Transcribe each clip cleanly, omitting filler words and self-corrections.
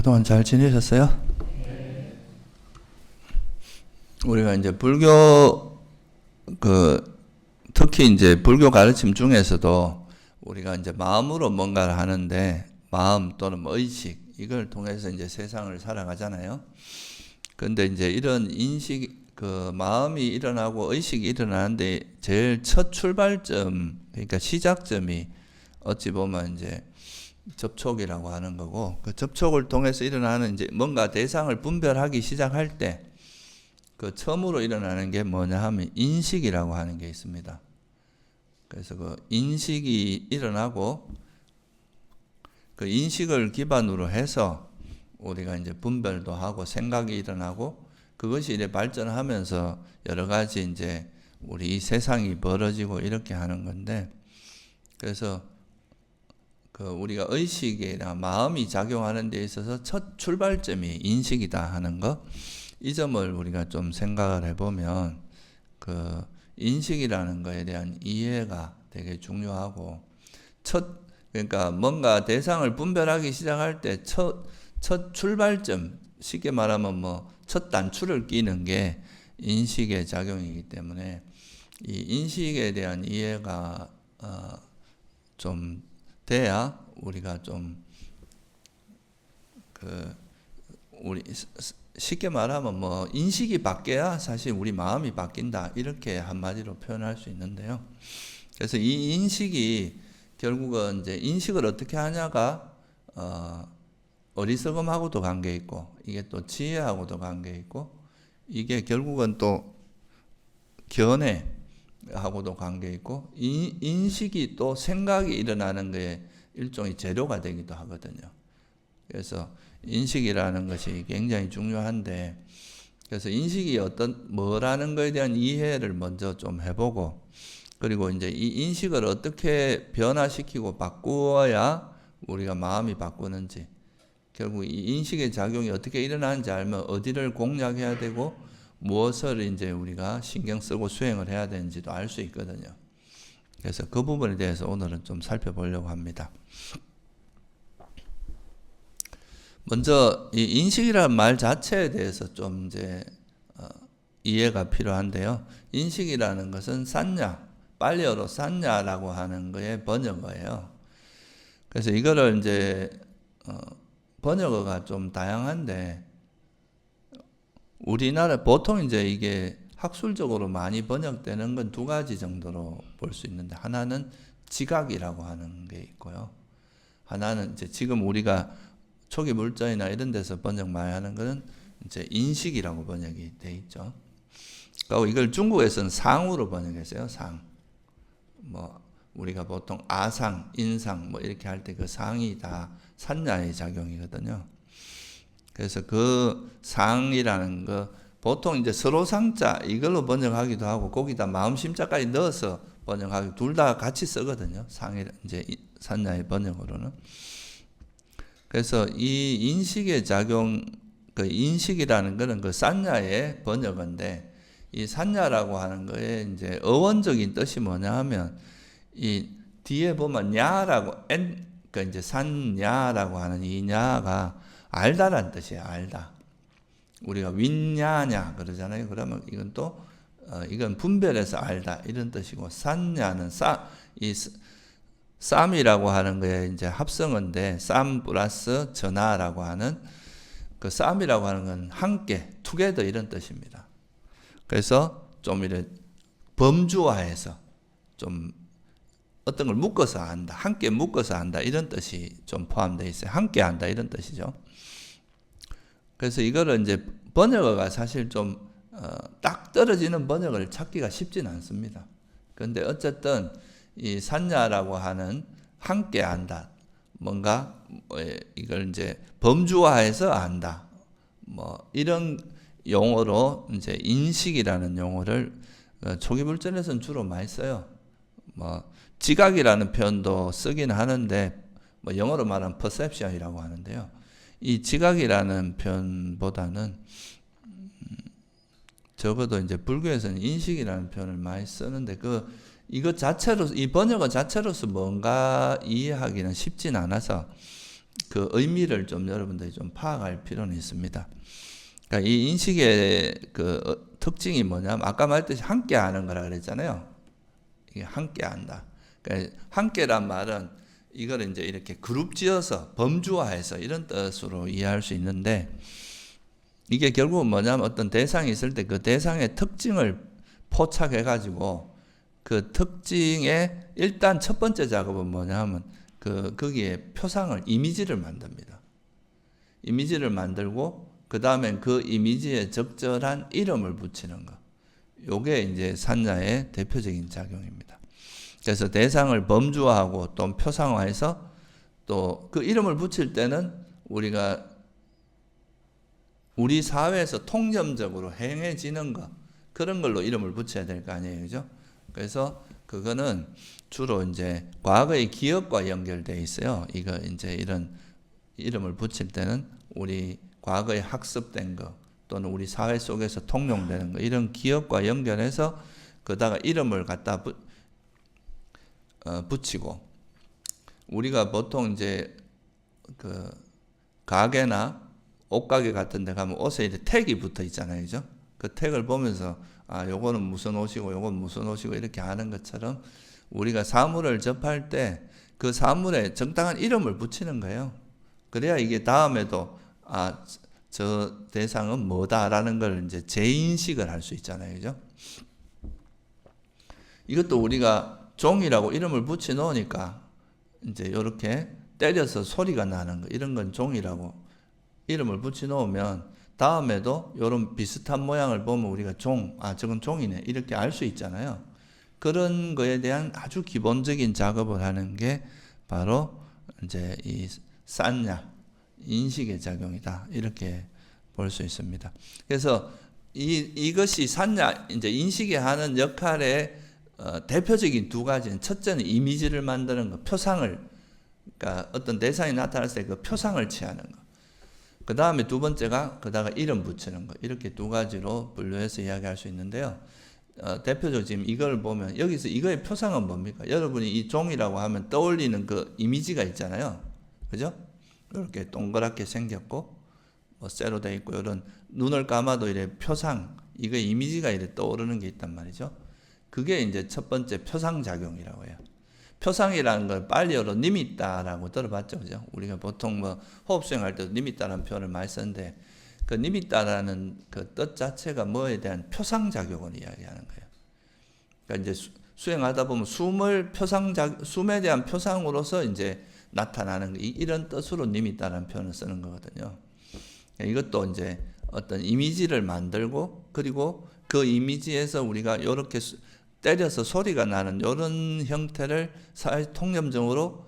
그동안 잘 지내셨어요? 우리가 이제 불교 특히 이제 불교 가르침 중에서도 우리가 이제 마음으로 뭔가를 하는데 마음 또는 뭐 의식 이걸 통해서 이제 세상을 살아가잖아요. 근데 이제 이런 인식 마음이 일어나고 의식이 일어나는데 제일 첫 출발점 그러니까 시작점이 어찌 보면 이제 접촉이라고 하는 거고, 그 접촉을 통해서 일어나는 이제 뭔가 대상을 분별하기 시작할 때 그 처음으로 일어나는 게 뭐냐 하면 인식이라고 하는 게 있습니다. 그래서 그 인식이 일어나고 그 인식을 기반으로 해서 우리가 이제 분별도 하고 생각이 일어나고 그것이 이제 발전하면서 여러 가지 이제 우리 이 세상이 벌어지고 이렇게 하는 건데, 그래서 우리가 의식이나 마음이 작용하는 데 있어서 첫 출발점이 인식이다 하는 거, 이 점을 우리가 좀 생각을 해보면 인식이라는 거에 대한 이해가 되게 중요하고, 그러니까 뭔가 대상을 분별하기 시작할 때 첫 출발점, 쉽게 말하면 첫 단추를 끼는 게 인식의 작용이기 때문에 이 인식에 대한 이해가 좀 돼야 우리가 좀 우리 쉽게 말하면 인식이 바뀌어야 사실 우리 마음이 바뀐다, 이렇게 한마디로 표현할 수 있는데요. 그래서 이 인식이 결국은 이제 인식을 어떻게 하냐가 어리석음하고도 관계 있고, 이게 또 지혜하고도 관계 있고, 이게 결국은 또 견해하고도 관계 있고, 인식이 또 생각이 일어나는 거에 일종의 재료가 되기도 하거든요. 그래서 인식이라는 것이 굉장히 중요한데, 그래서 인식이 뭐라는 거에 대한 이해를 먼저 좀 해보고, 그리고 이제 이 인식을 어떻게 변화시키고 바꾸어야 우리가 마음이 바꾸는지, 결국 이 인식의 작용이 어떻게 일어나는지 알면 어디를 공략해야 되고 무엇을 이제 우리가 신경 쓰고 수행을 해야 되는지도 알 수 있거든요. 그래서 그 부분에 대해서 오늘은 좀 살펴보려고 합니다. 먼저 이 인식이라는 말 자체에 대해서 좀 이제 이해가 필요한데요. 인식이라는 것은 산냐, 빨리어로 산냐라고 하는 거의 번역어예요. 그래서 이거를 이제 번역어가 좀 다양한데, 우리나라 보통 이제 이게 학술적으로 많이 번역되는 건 두 가지 정도로 볼 수 있는데, 하나는 지각이라고 하는 게 있고요. 하나는 이제 지금 우리가 초기 물자나 이런 데서 번역 많이 하는 거는 이제 인식이라고 번역이 돼 있죠. 그리고 이걸 중국에서는 상으로 번역했어요. 상. 우리가 보통 아상, 인상 이렇게 할 때 그 상이 다 산냐의 작용이거든요. 그래서 그 상이라는 거 보통 이제 서로 상자 이걸로 번역하기도 하고 거기다 마음심자까지 넣어서 번역하기, 둘 다 같이 쓰거든요. 상이 이제 산냐의 번역으로는. 그래서 이 인식의 작용, 그 인식이라는 거는 그 산냐의 번역인데, 이 산냐라고 하는 거에 이제 어원적인 뜻이 뭐냐 하면, 이 뒤에 보면 야라고 그 이제 산야라고 하는 이 야가 알다라는 뜻이에요. 알다. 우리가 윈야냐 그러잖아요. 그러면 이건 또 이건 분별해서 알다 이런 뜻이고, 산야는 쌈이라고 하는 거에 이제 합성어인데, 쌈 플러스 전하라고 하는 그 쌈이라고 하는 건 함께, 투게더 이런 뜻입니다. 그래서 좀 이렇게 범주화해서 좀 어떤 걸 묶어서 한다, 함께 묶어서 한다 이런 뜻이 좀 포함되어 있어요. 함께 한다 이런 뜻이죠. 그래서 이거를 이제 번역어가 사실 좀 딱 떨어지는 번역을 찾기가 쉽진 않습니다. 그런데 어쨌든 이 산야라고 하는 함께 안다, 뭔가 이걸 이제 범주화해서 안다, 이런 용어로 이제 인식이라는 용어를 초기 불전에서는 주로 많이 써요. 지각이라는 표현도 쓰긴 하는데 영어로 말하면 perception이라고 하는데요. 이 지각이라는 표현보다는 적어도 이제 불교에서는 인식이라는 표현을 많이 쓰는데, 이것 자체로, 이 번역어 자체로서 뭔가 이해하기는 쉽진 않아서 그 의미를 좀 여러분들이 좀 파악할 필요는 있습니다. 그러니까 이 인식의 그 특징이 뭐냐면 아까 말했듯이 함께 하는 거라 그랬잖아요. 이게 함께 한다. 그러니까 함께란 말은 이걸 이제 이렇게 그룹 지어서 범주화해서 이런 뜻으로 이해할 수 있는데 이게 결국은 뭐냐면 어떤 대상이 있을 때 그 대상의 특징을 포착해 가지고 그 특징의 일단 첫 번째 작업은 뭐냐면 거기에 표상을 이미지를 만듭니다. 이미지를 만들고 그 다음에 그 이미지에 적절한 이름을 붙이는 거. 요게 이제 산자의 대표적인 작용입니다. 그래서 대상을 범주화하고 또 표상화해서 또 그 이름을 붙일 때는 우리가 우리 사회에서 통념적으로 행해지는 것 그런 걸로 이름을 붙여야 될 거 아니에요, 그죠? 그래서 그거는 주로 이제 과거의 기억과 연결돼 있어요. 이거 이제 이런 이름을 붙일 때는 우리 과거에 학습된 거 또는 우리 사회 속에서 통용되는 거 이런 기억과 연결해서 거다가 이름을 갖다 붙이고 우리가 보통 이제 그 가게나 옷가게 같은 데 가면 옷에 이렇게 택이 붙어 있잖아요. 그죠? 그 택을 보면서 아, 요거는 무슨 옷이고 요건 무슨 옷이고 이렇게 하는 것처럼 우리가 사물을 접할 때 그 사물에 정당한 이름을 붙이는 거예요. 그래야 이게 다음에도 아, 저 대상은 뭐다라는 걸 이제 재인식을 할 수 있잖아요. 그죠? 이것도 우리가 종이라고 이름을 붙여 놓으니까 이제 이렇게 때려서 소리가 나는 거 이런 건 종이라고 이름을 붙여 놓으면 다음에도 이런 비슷한 모양을 보면 우리가 저건 종이네 이렇게 알 수 있잖아요. 그런 거에 대한 아주 기본적인 작업을 하는 게 바로 이제 이 산야 인식의 작용이다 이렇게 볼 수 있습니다. 그래서 이것이 산야 이제 인식이 하는 역할의 대표적인 두 가지는 첫째는 이미지를 만드는 거, 표상을 그러니까 어떤 대상이 나타났을 때 그 표상을 취하는 거. 그 다음에 두 번째가 거다가 이름 붙이는 거. 이렇게 두 가지로 분류해서 이야기할 수 있는데요. 대표적으로 지금 이걸 보면 여기서 이거의 표상은 뭡니까? 여러분이 이 종이라고 하면 떠올리는 그 이미지가 있잖아요. 그죠? 이렇게 동그랗게 생겼고 뭐 쇠로 되어 있고 이런 눈을 감아도 이래 표상 이거 이미지가 이래 떠오르는 게 있단 말이죠. 그게 이제 첫 번째 표상작용이라고 해요. 표상이라는 걸 빨리어로 니미따라고 들어봤죠, 그죠? 우리가 보통 뭐 호흡 수행할 때도 니미따라는 표현을 많이 쓰는데 그 니미따라는 그 뜻 자체가 뭐에 대한 표상작용을 이야기하는 거예요. 그러니까 이제 수행하다 보면 숨에 대한 표상으로서 이제 나타나는 이런 뜻으로 니미따라는 표현을 쓰는 거거든요. 이것도 이제 어떤 이미지를 만들고 그리고 그 이미지에서 우리가 이렇게 때려서 소리가 나는 이런 형태를 사회 통념적으로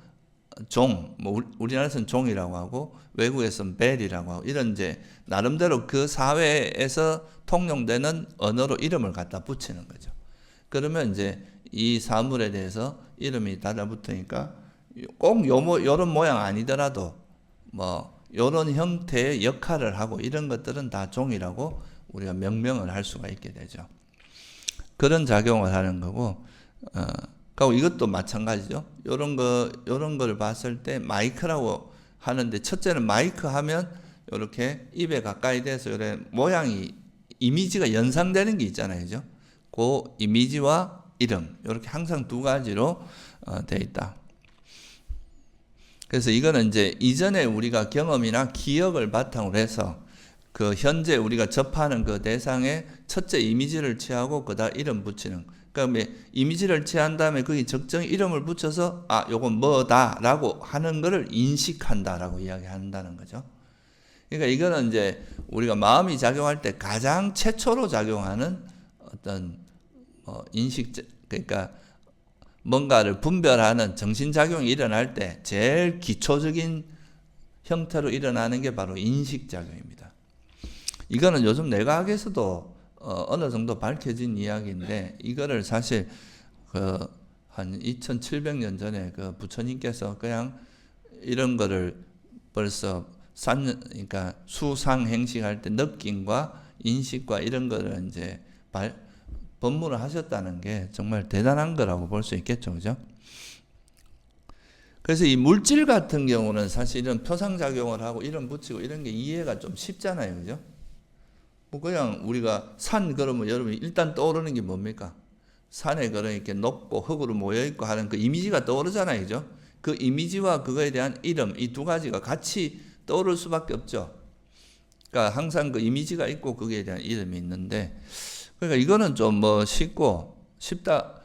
뭐 우리나라에서는 종이라고 하고 외국에서는 벨이라고 하고 이런 이제 나름대로 그 사회에서 통용되는 언어로 이름을 갖다 붙이는 거죠. 그러면 이제 이 사물에 대해서 이름이 달라붙으니까 꼭 요런 모양 아니더라도 뭐 요런 형태의 역할을 하고 이런 것들은 다 종이라고 우리가 명명을 할 수가 있게 되죠. 그런 작용을 하는 거고, 그리고 이것도 마찬가지죠. 요런 걸 봤을 때 마이크라고 하는데, 첫째는 마이크 하면 이렇게 입에 가까이 대서 이런 모양이, 이미지가 연상되는 게 있잖아요. 그죠? 그 이미지와 이름, 이렇게 항상 두 가지로 되어 있다. 그래서 이거는 이제 이전에 우리가 경험이나 기억을 바탕으로 해서 그 현재 우리가 접하는 그 대상의 첫째 이미지를 취하고 그다음 이름 붙이는. 그러니까 이미지를 취한 다음에 거기 적정히 이름을 붙여서 아, 요건 뭐다라고 하는 거를 인식한다라고 이야기한다는 거죠. 그러니까 이거는 이제 우리가 마음이 작용할 때 가장 최초로 작용하는 어떤 인식, 그러니까 뭔가를 분별하는 정신작용이 일어날 때 제일 기초적인 형태로 일어나는 게 바로 인식작용입니다. 이거는 요즘 내과학에서도 어느 정도 밝혀진 이야기인데 이거를 사실 한 2700년 전에 그 부처님께서 그냥 이런 거를 벌써 그러니까 수상행식할 때 느낌과 인식과 이런 거를 이제 법문을 하셨다는 게 정말 대단한 거라고 볼 수 있겠죠, 그죠? 그래서 이 물질 같은 경우는 사실은 표상작용을 하고 이름 붙이고 이런 게 이해가 좀 쉽잖아요. 그죠? 뭐 그냥 우리가 산 그러면 여러분이 일단 떠오르는 게 뭡니까? 산에 이렇게 높고 흙으로 모여있고 하는 그 이미지가 떠오르잖아요. 그죠? 그 이미지와 그거에 대한 이름, 이 두 가지가 같이 떠오를 수밖에 없죠. 그러니까 항상 그 이미지가 있고 거기에 대한 이름이 있는데, 그러니까 이거는 좀 뭐 쉽다,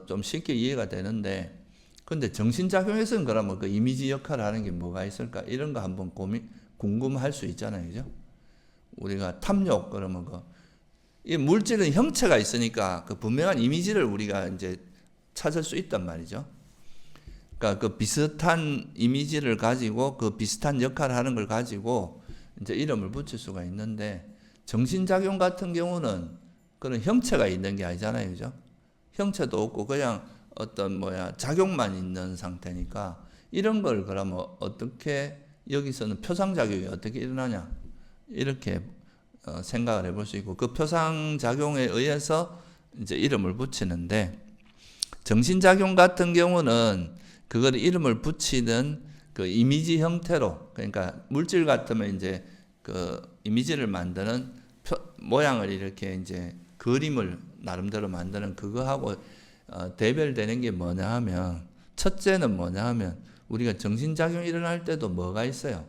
좀 쉽게 이해가 되는데, 근데 정신작용에서는 그러면 그 이미지 역할을 하는 게 뭐가 있을까? 이런 거 한번 궁금할 수 있잖아요. 그죠? 우리가 탐욕, 그러면 이 물질은 형체가 있으니까 그 분명한 이미지를 우리가 이제 찾을 수 있단 말이죠. 그러니까 그 비슷한 이미지를 가지고 그 비슷한 역할을 하는 걸 가지고 이제 이름을 붙일 수가 있는데, 정신작용 같은 경우는 그런 형체가 있는 게 아니잖아요. 그죠? 형체도 없고 그냥 어떤 작용만 있는 상태니까, 이런 걸 그러면 어떻게 여기서는 표상작용이 어떻게 일어나냐 이렇게 생각을 해볼 수 있고, 그 표상작용에 의해서 이제 이름을 붙이는데, 정신작용 같은 경우는 그걸 이름을 붙이는 그 이미지 형태로, 그러니까 물질 같으면 이제 그 이미지를 만드는 모양을 이렇게 이제 그림을 나름대로 만드는 그거하고 대별되는 게 뭐냐 하면, 첫째는 뭐냐 하면 우리가 정신작용이 일어날 때도 뭐가 있어요?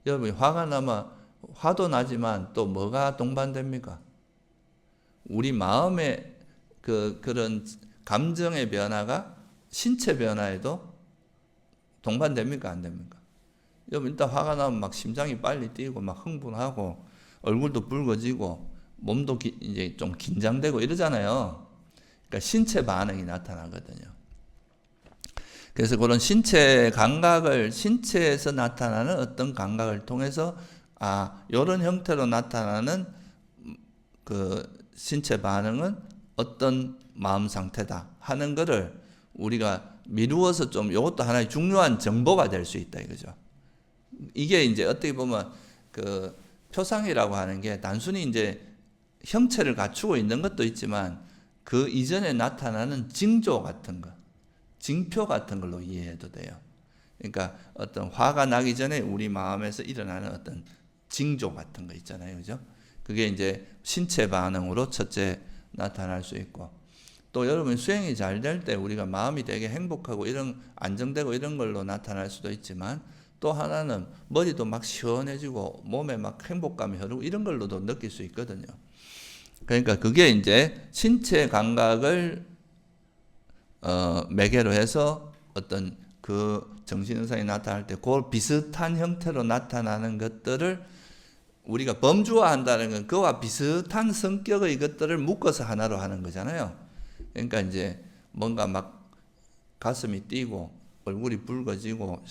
여러분이 화가 나면 화도 나지만 또 뭐가 동반됩니까? 우리 마음의 그런 감정의 변화가 신체 변화에도 동반됩니까? 안 됩니까? 여러분 일단 화가 나면 막 심장이 빨리 뛰고 막 흥분하고 얼굴도 붉어지고 몸도 이제 좀 긴장되고 이러잖아요. 그러니까 신체 반응이 나타나거든요. 그래서 그런 신체 감각을, 신체에서 나타나는 어떤 감각을 통해서 이런 형태로 나타나는 그 신체 반응은 어떤 마음 상태다 하는 거를 우리가 미루어서 좀 이것도 하나의 중요한 정보가 될 수 있다 이거죠. 이게 이제 어떻게 보면 그 표상이라고 하는 게 단순히 이제 형체를 갖추고 있는 것도 있지만 그 이전에 나타나는 징조 같은 거, 징표 같은 걸로 이해해도 돼요. 그러니까 어떤 화가 나기 전에 우리 마음에서 일어나는 어떤 징조 같은 거 있잖아요. 그죠? 그게 이제 신체 반응으로 첫째 나타날 수 있고, 또 여러분 수행이 잘 될 때 우리가 마음이 되게 행복하고 이런 안정되고 이런 걸로 나타날 수도 있지만, 또 하나는 머리도 막 시원해지고 몸에 막 행복감이 흐르고 이런 걸로도 느낄 수 있거든요. 그러니까 그게 이제 신체 감각을 매개로 해서 어떤 그 정신현상이 나타날 때 그 비슷한 형태로 나타나는 것들을 우리가 범주화한다는 건 그와 비슷한 성격의 것들을 묶어서 하나로 하는 거잖아요. 그러니까 이제 뭔가 막 가슴이 뛰고 얼굴이 붉어지고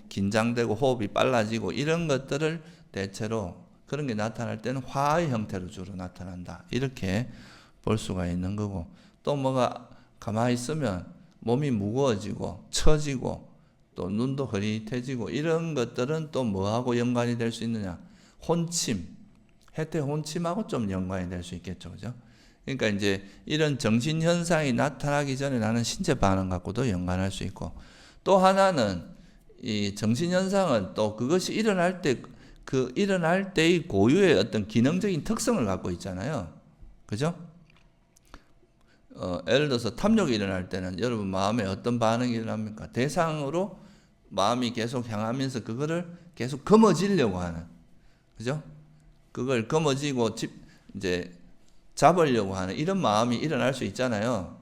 긴장되고 호흡이 빨라지고 이런 것들을 대체로 그런 게 나타날 때는 화의 형태로 주로 나타난다. 이렇게 볼 수가 있는 거고, 또 뭐가 가만히 있으면 몸이 무거워지고 처지고 또 눈도 흐릿해지고 이런 것들은 또 뭐하고 연관이 될 수 있느냐? 혼침, 해태 혼침하고 좀 연관이 될 수 있겠죠. 그죠? 그러니까 이제 이런 정신현상이 나타나기 전에 나는 신체 반응 갖고도 연관할 수 있고, 또 하나는 이 정신현상은 또 그것이 일어날 때 그 일어날 때의 고유의 어떤 기능적인 특성을 갖고 있잖아요. 그죠? 예를 들어서 탐욕이 일어날 때는 여러분 마음에 어떤 반응이 일어납니까? 대상으로 마음이 계속 향하면서 그거를 계속 거머쥐려고 하는, 그죠? 그걸 거머쥐고 이제 잡으려고 하는 이런 마음이 일어날 수 있잖아요.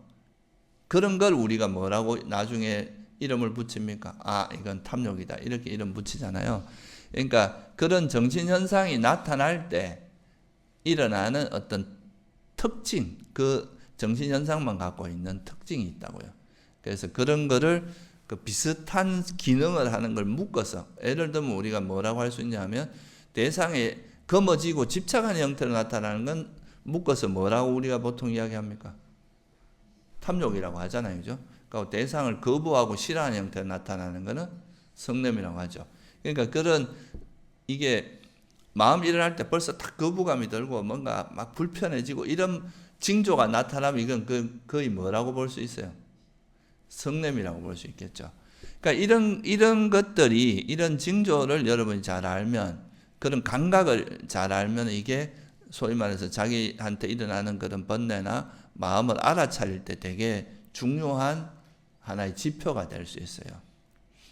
그런 걸 우리가 뭐라고 나중에 이름을 붙입니까? 이건 탐욕이다. 이렇게 이름 붙이잖아요. 그러니까 그런 정신현상이 나타날 때 일어나는 어떤 특징, 그 정신현상만 갖고 있는 특징이 있다고요. 그래서 그런 거를 그 비슷한 기능을 하는 걸 묶어서, 예를 들면 우리가 뭐라고 할 수 있냐면 대상에 거머쥐고 집착하는 형태로 나타나는 건 묶어서 뭐라고 우리가 보통 이야기합니까? 탐욕이라고 하잖아요. 그죠? 그러니까 대상을 거부하고 싫어하는 형태로 나타나는 것은 성냄이라고 하죠. 그러니까 이게 마음이 일어날 때 벌써 딱 거부감이 들고 뭔가 막 불편해지고 이런 징조가 나타나면 이건 거의 뭐라고 볼 수 있어요? 성냄이라고 볼 수 있겠죠. 그러니까 이런 것들이, 이런 징조를 여러분이 잘 알면, 그런 감각을 잘 알면 이게 소위 말해서 자기한테 일어나는 그런 번뇌나 마음을 알아차릴 때 되게 중요한 하나의 지표가 될 수 있어요.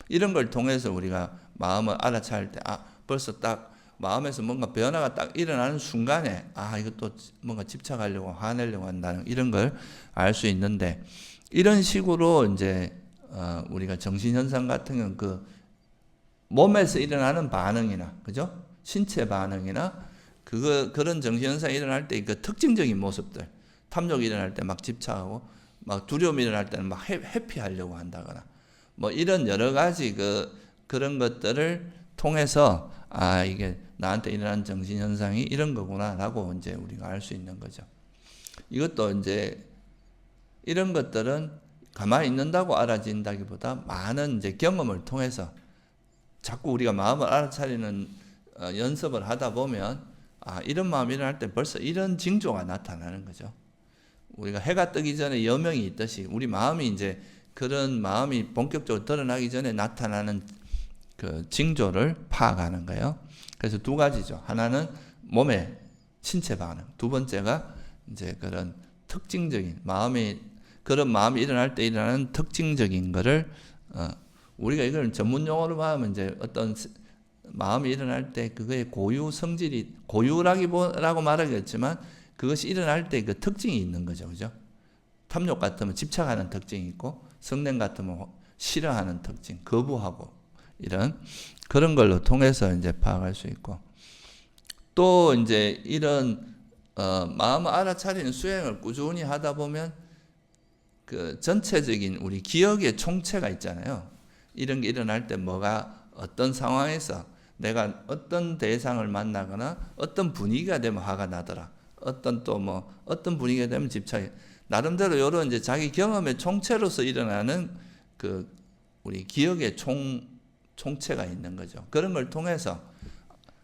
이런 걸 통해서 우리가 마음을 알아차릴 때, 벌써 딱 마음에서 뭔가 변화가 딱 일어나는 순간에, 이것도 뭔가 집착하려고 화내려고 한다는 이런 걸 알 수 있는데, 이런 식으로 이제 우리가 정신현상 같은 경우는 그 몸에서 일어나는 반응이나, 그죠? 신체 반응이나, 그런 정신현상이 일어날 때 그 특징적인 모습들, 탐욕이 일어날 때 막 집착하고, 막 두려움이 일어날 때는 막 회피하려고 한다거나, 뭐 이런 여러 가지 그런 것들을 통해서, 이게 나한테 일어난 정신현상이 이런 거구나라고 이제 우리가 알 수 있는 거죠. 이것도 이제 이런 것들은 가만히 있는다고 알아진다기보다 많은 이제 경험을 통해서 자꾸 우리가 마음을 알아차리는 연습을 하다 보면, 이런 마음이 일어날 때 벌써 이런 징조가 나타나는 거죠. 우리가 해가 뜨기 전에 여명이 있듯이 우리 마음이 이제 그런 마음이 본격적으로 드러나기 전에 나타나는 그 징조를 파악하는 거예요. 그래서 두 가지죠. 하나는 몸의 신체 반응, 두 번째가 이제 그런 특징적인 그런 마음이 일어날 때 일어나는 특징적인 거를, 우리가 이걸 전문 용어로 하면 이제 어떤 마음이 일어날 때 그거의 고유 성질이, 고유라고 말하겠지만 그것이 일어날 때 그 특징이 있는 거죠. 그죠? 탐욕 같으면 집착하는 특징이 있고, 성냄 같으면 싫어하는 특징, 거부하고, 이런 그런 걸로 통해서 이제 파악할 수 있고, 또 이제 이런 마음을 알아차리는 수행을 꾸준히 하다 보면 그 전체적인 우리 기억의 총체가 있잖아요. 이런 게 일어날 때 뭐가 어떤 상황에서 내가 어떤 대상을 만나거나 어떤 분위기가 되면 화가 나더라. 어떤 분위기가 되면 집착이, 나름대로 이런 이제 자기 경험의 총체로서 일어나는 그 우리 기억의 총체가 있는 거죠. 그런 걸 통해서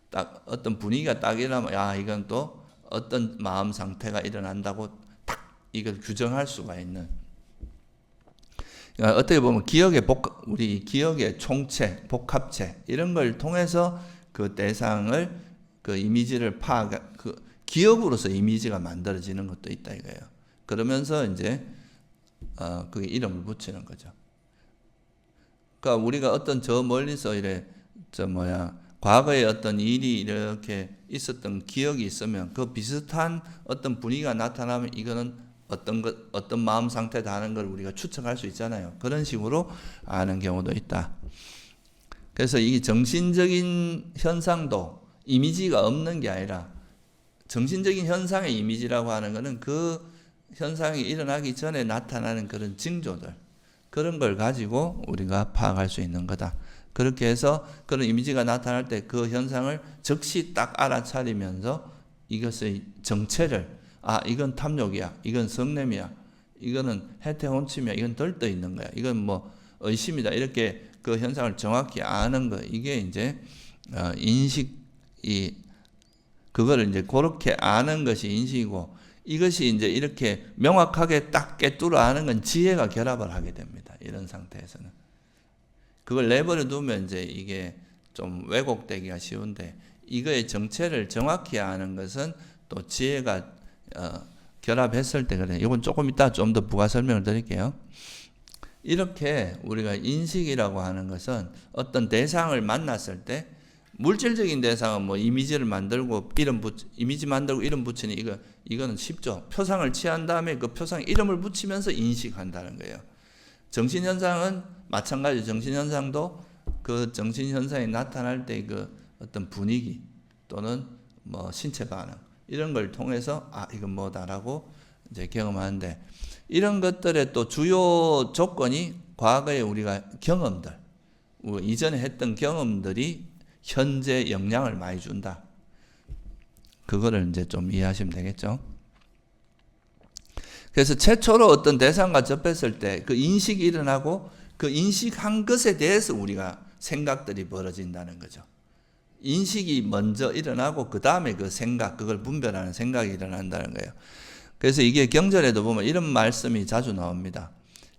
딱 어떤 분위기가 딱 일어나면, 이건 또 어떤 마음 상태가 일어난다고 딱 이걸 규정할 수가 있는. 그러니까 어떻게 보면 우리 기억의 총체, 복합체, 이런 걸 통해서 그 대상을, 그 이미지를 기억으로서 이미지가 만들어지는 것도 있다 이거예요. 그러면서 이제 그게 이름을 붙이는 거죠. 그러니까 우리가 어떤 저 멀리서 과거에 어떤 일이 이렇게 있었던 기억이 있으면 그 비슷한 어떤 분위기가 나타나면 이거는 어떤 마음 상태다 하는 걸 우리가 추측할 수 있잖아요. 그런 식으로 아는 경우도 있다. 그래서 이 정신적인 현상도 이미지가 없는 게 아니라, 정신적인 현상의 이미지라고 하는 것은 그 현상이 일어나기 전에 나타나는 그런 징조들, 그런 걸 가지고 우리가 파악할 수 있는 거다. 그렇게 해서 그런 이미지가 나타날 때 그 현상을 즉시 딱 알아차리면서 이것의 정체를, 이건 탐욕이야, 이건 성냄이야, 이거는 해태혼침이야, 이건 들떠 있는 거야, 이건 뭐 의심이다, 이렇게 그 현상을 정확히 아는 거, 이게 이제 그거를 이제 그렇게 아는 것이 인식이고, 이것이 이제 이렇게 명확하게 딱 깨뚫어 아는 건 지혜가 결합을 하게 됩니다. 이런 상태에서는. 그걸 내버려 두면 이제 이게 좀 왜곡되기가 쉬운데, 이거의 정체를 정확히 아는 것은 또 지혜가 결합했을 때 그래요. 이건 조금 이따 좀 더 부가 설명을 드릴게요. 이렇게 우리가 인식이라고 하는 것은 어떤 대상을 만났을 때, 물질적인 대상은 뭐 이미지를 만들고 이미지 만들고 이름 붙이는 이거는 쉽죠. 표상을 취한 다음에 그 표상에 이름을 붙이면서 인식한다는 거예요. 정신현상은 마찬가지. 정신현상도 그 정신현상이 나타날 때 그 어떤 분위기 또는 뭐 신체 반응, 이런 걸 통해서 이건 뭐다라고 이제 경험하는데, 이런 것들의 또 주요 조건이 과거에 우리가 경험들, 이전에 했던 경험들이 현재 영향을 많이 준다. 그거를 이제 좀 이해하시면 되겠죠. 그래서 최초로 어떤 대상과 접했을 때 그 인식이 일어나고, 그 인식한 것에 대해서 우리가 생각들이 벌어진다는 거죠. 인식이 먼저 일어나고 그 다음에 그 생각, 그걸 분별하는 생각이 일어난다는 거예요. 그래서 이게 경전에도 보면 이런 말씀이 자주 나옵니다.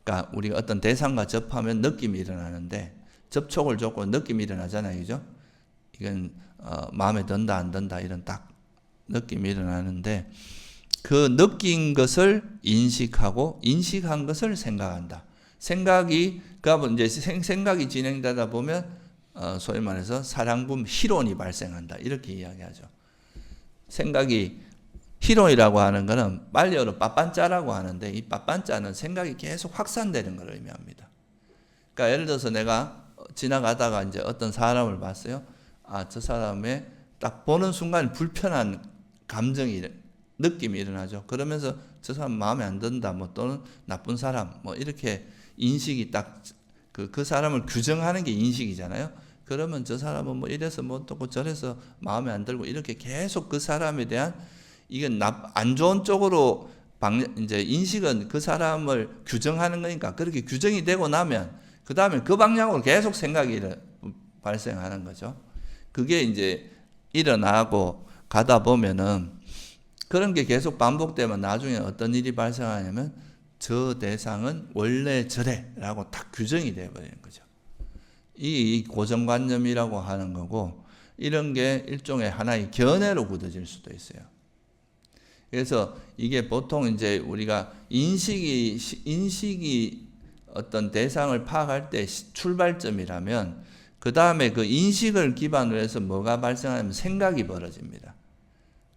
그러니까 우리가 어떤 대상과 접하면 느낌이 일어나는데 접촉을 줬고 느낌이 일어나잖아요. 그죠? 이건 마음에 든다 안 든다 이런 딱 느낌이 일어나는데 그 느낀 것을 인식하고 인식한 것을 생각한다. 생각이 이제 생각이 진행되다 보면 소위 말해서 사랑분 희론이 발생한다. 이렇게 이야기하죠. 생각이 희론이라고 하는 것은 빨리어로 빠빤짜라고 하는데 이 빠빤짜는 생각이 계속 확산되는 걸 의미합니다. 그러니까 예를 들어서 내가 지나가다가 이제 어떤 사람을 봤어요. 저 사람의 딱 보는 순간 불편한 감정이 느낌이 일어나죠. 그러면서 저 사람 마음에 안 든다, 또는 나쁜 사람, 이렇게 인식이 딱 그 사람을 규정하는 게 인식이잖아요. 그러면 저 사람은 이래서 어떻고 저래서 마음에 안 들고 이렇게 계속 그 사람에 대한 이건 안 좋은 쪽으로 이제 인식은 그 사람을 규정하는 거니까 그렇게 규정이 되고 나면 그 다음에 그 방향으로 계속 생각이 발생하는 거죠. 그게 이제 일어나고 가다 보면은 그런 게 계속 반복되면 나중에 어떤 일이 발생하냐면 저 대상은 원래 저래라고 딱 규정이 되어버리는 거죠. 이 고정관념이라고 하는 거고 이런 게 일종의 하나의 견해로 굳어질 수도 있어요. 그래서 이게 보통 이제 우리가 인식이 어떤 대상을 파악할 때 출발점이라면 그 다음에 그 인식을 기반으로 해서 뭐가 발생하냐면 생각이 벌어집니다.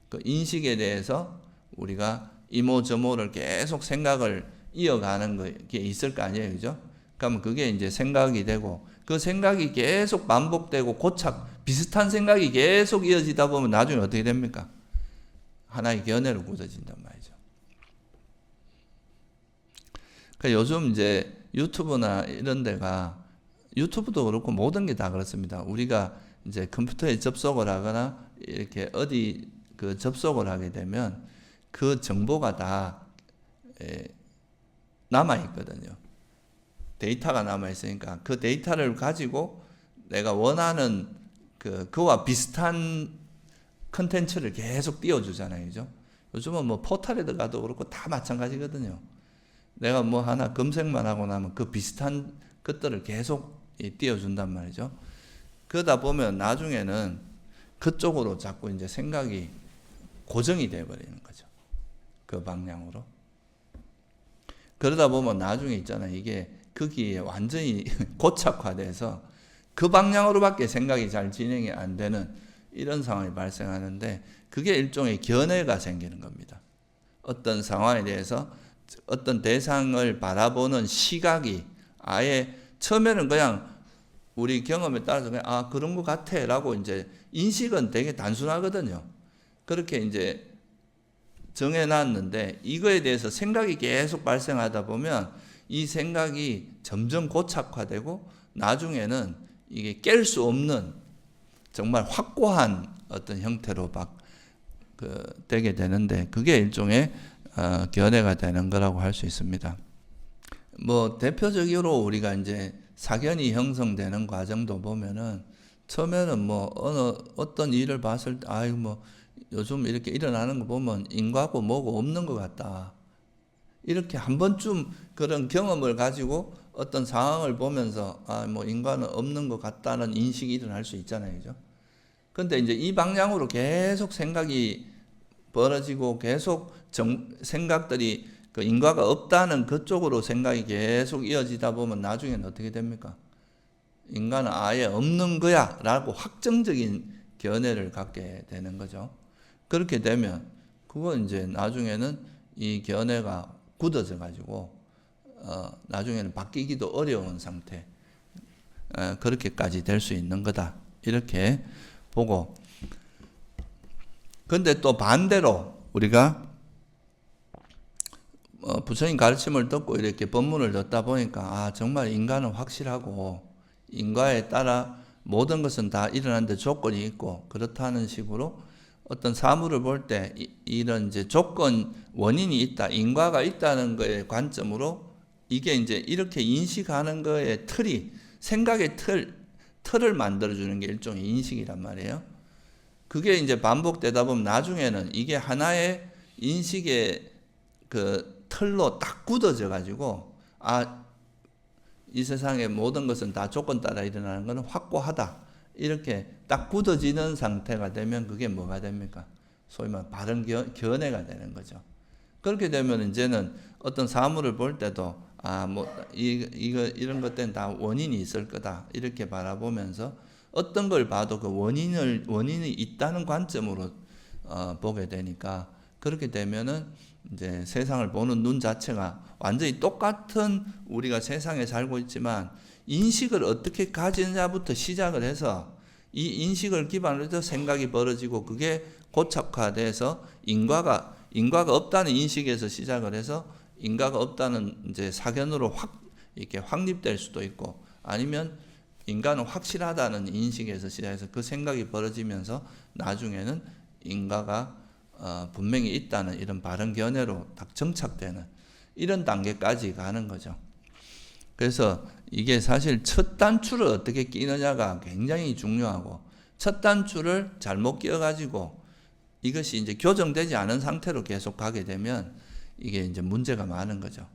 그 인식에 대해서 우리가 이모저모를 계속 생각을 이어가는 게 있을 거 아니에요. 그죠? 그러면 그게 이제 생각이 되고 그 생각이 계속 반복되고 비슷한 생각이 계속 이어지다 보면 나중에 어떻게 됩니까? 하나의 견해로 굳어진단 말이죠. 그러니까 요즘 이제 유튜브나 이런 데가 유튜브도 그렇고 모든 게 다 그렇습니다. 우리가 이제 컴퓨터에 접속을 하거나 이렇게 어디 접속을 하게 되면 그 정보가 다 남아있거든요. 데이터가 남아있으니까 그 데이터를 가지고 내가 원하는 그와 비슷한 컨텐츠를 계속 띄워주잖아요. 그죠? 요즘은 포털에 들어가도 그렇고 다 마찬가지거든요. 내가 하나 검색만 하고 나면 그 비슷한 것들을 계속 띄워준단 말이죠. 그러다 보면 나중에는 그쪽으로 자꾸 이제 생각이 고정이 되어버리는 거죠. 그 방향으로. 그러다 보면 나중에 있잖아요. 이게 거기에 완전히 고착화돼서 그 방향으로밖에 생각이 잘 진행이 안 되는 이런 상황이 발생하는데 그게 일종의 견해가 생기는 겁니다. 어떤 상황에 대해서 어떤 대상을 바라보는 시각이 아예 처음에는 그냥 우리 경험에 따라서 그냥 그런 것 같아 라고 이제 인식은 되게 단순하거든요. 그렇게 이제 정해놨는데 이거에 대해서 생각이 계속 발생하다 보면 이 생각이 점점 고착화되고 나중에는 이게 깰 수 없는 정말 확고한 어떤 형태로 되게 되는데 그게 일종의 견해가 되는 거라고 할 수 있습니다. 대표적으로 우리가 이제 사견이 형성되는 과정도 보면은 처음에는 어떤 일을 봤을 때 요즘 이렇게 일어나는 거 보면 인과고 뭐고 없는 것 같다. 이렇게 한 번쯤 그런 경험을 가지고 어떤 상황을 보면서 인과는 없는 것 같다는 인식이 일어날 수 있잖아요. 그죠? 근데 이제 이 방향으로 계속 생각이 벌어지고 계속 생각들이 그 인과가 없다는 그쪽으로 생각이 계속 이어지다 보면 나중에는 어떻게 됩니까? 인간은 아예 없는 거야 라고 확정적인 견해를 갖게 되는 거죠. 그렇게 되면 그건 이제 나중에는 이 견해가 굳어져 가지고 나중에는 바뀌기도 어려운 상태 그렇게까지 될 수 있는 거다 이렇게 보고 근데 또 반대로 우리가 부처님 가르침을 듣고 이렇게 법문을 듣다 보니까 정말 인간은 확실하고 인과에 따라 모든 것은 다 일어나는데 조건이 있고 그렇다는 식으로 어떤 사물을 볼 때 이런 이제 조건 원인이 있다 인과가 있다는 거에 관점으로 이게 이제 이렇게 인식하는 거의 틀이 생각의 틀을 만들어주는 게 일종의 인식이란 말이에요. 그게 이제 반복되다 보면 나중에는 이게 하나의 인식의 그 틀로 딱 굳어져 가지고 이 세상의 모든 것은 다 조건 따라 일어나는 것은 확고하다. 이렇게 딱 굳어지는 상태가 되면 그게 뭐가 됩니까? 소위 말하는 바른 견해가 되는 거죠. 그렇게 되면 이제는 어떤 사물을 볼 때도 이런 것들은 다 원인이 있을 거다. 이렇게 바라보면서 어떤 걸 봐도 그 원인이 있다는 관점으로 보게 되니까, 그렇게 되면은 이제 세상을 보는 눈 자체가 완전히 똑같은 우리가 세상에 살고 있지만 인식을 어떻게 가지느냐부터 시작을 해서 이 인식을 기반으로 해서 생각이 벌어지고 그게 고착화돼서 인과가 없다는 인식에서 시작을 해서 인과가 없다는 이제 사견으로 이렇게 확립될 수도 있고, 아니면 인간은 확실하다는 인식에서 시작해서 그 생각이 벌어지면서 나중에는 인과가 분명히 있다는 이런 바른 견해로 딱 정착되는 이런 단계까지 가는 거죠. 그래서 이게 사실 첫 단추를 어떻게 끼느냐가 굉장히 중요하고, 첫 단추를 잘못 끼어가지고 이것이 이제 교정되지 않은 상태로 계속 가게 되면 이게 이제 문제가 많은 거죠.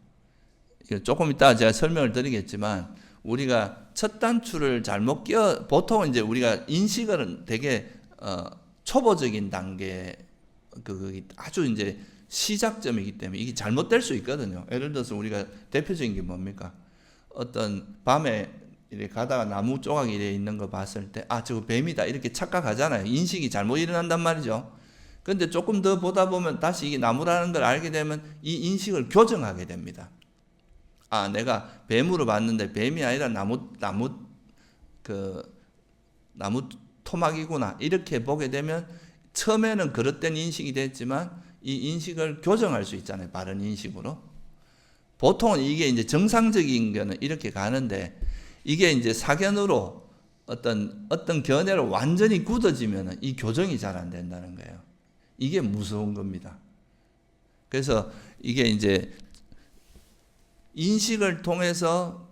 조금 이따 제가 설명을 드리겠지만, 우리가 첫 단추를 잘못 보통은 이제 우리가 인식은 되게 초보적인 단계, 아주 이제 시작점이기 때문에 이게 잘못될 수 있거든요. 예를 들어서 우리가 대표적인 게 뭡니까? 어떤 밤에 이렇게 가다가 나무 조각이 이렇게 있는 거 봤을 때, 저거 뱀이다. 이렇게 착각하잖아요. 인식이 잘못 일어난단 말이죠. 근데 조금 더 보다 보면 다시 이게 나무라는 걸 알게 되면 이 인식을 교정하게 됩니다. 내가 뱀으로 봤는데 뱀이 아니라 나무 토막이구나. 이렇게 보게 되면 처음에는 그릇된 인식이 됐지만 이 인식을 교정할 수 있잖아요. 바른 인식으로. 보통은 이게 이제 정상적인 거는 이렇게 가는데, 이게 이제 사견으로 어떤 견해로 완전히 굳어지면 이 교정이 잘 안 된다는 거예요. 이게 무서운 겁니다. 그래서 이게 이제 인식을 통해서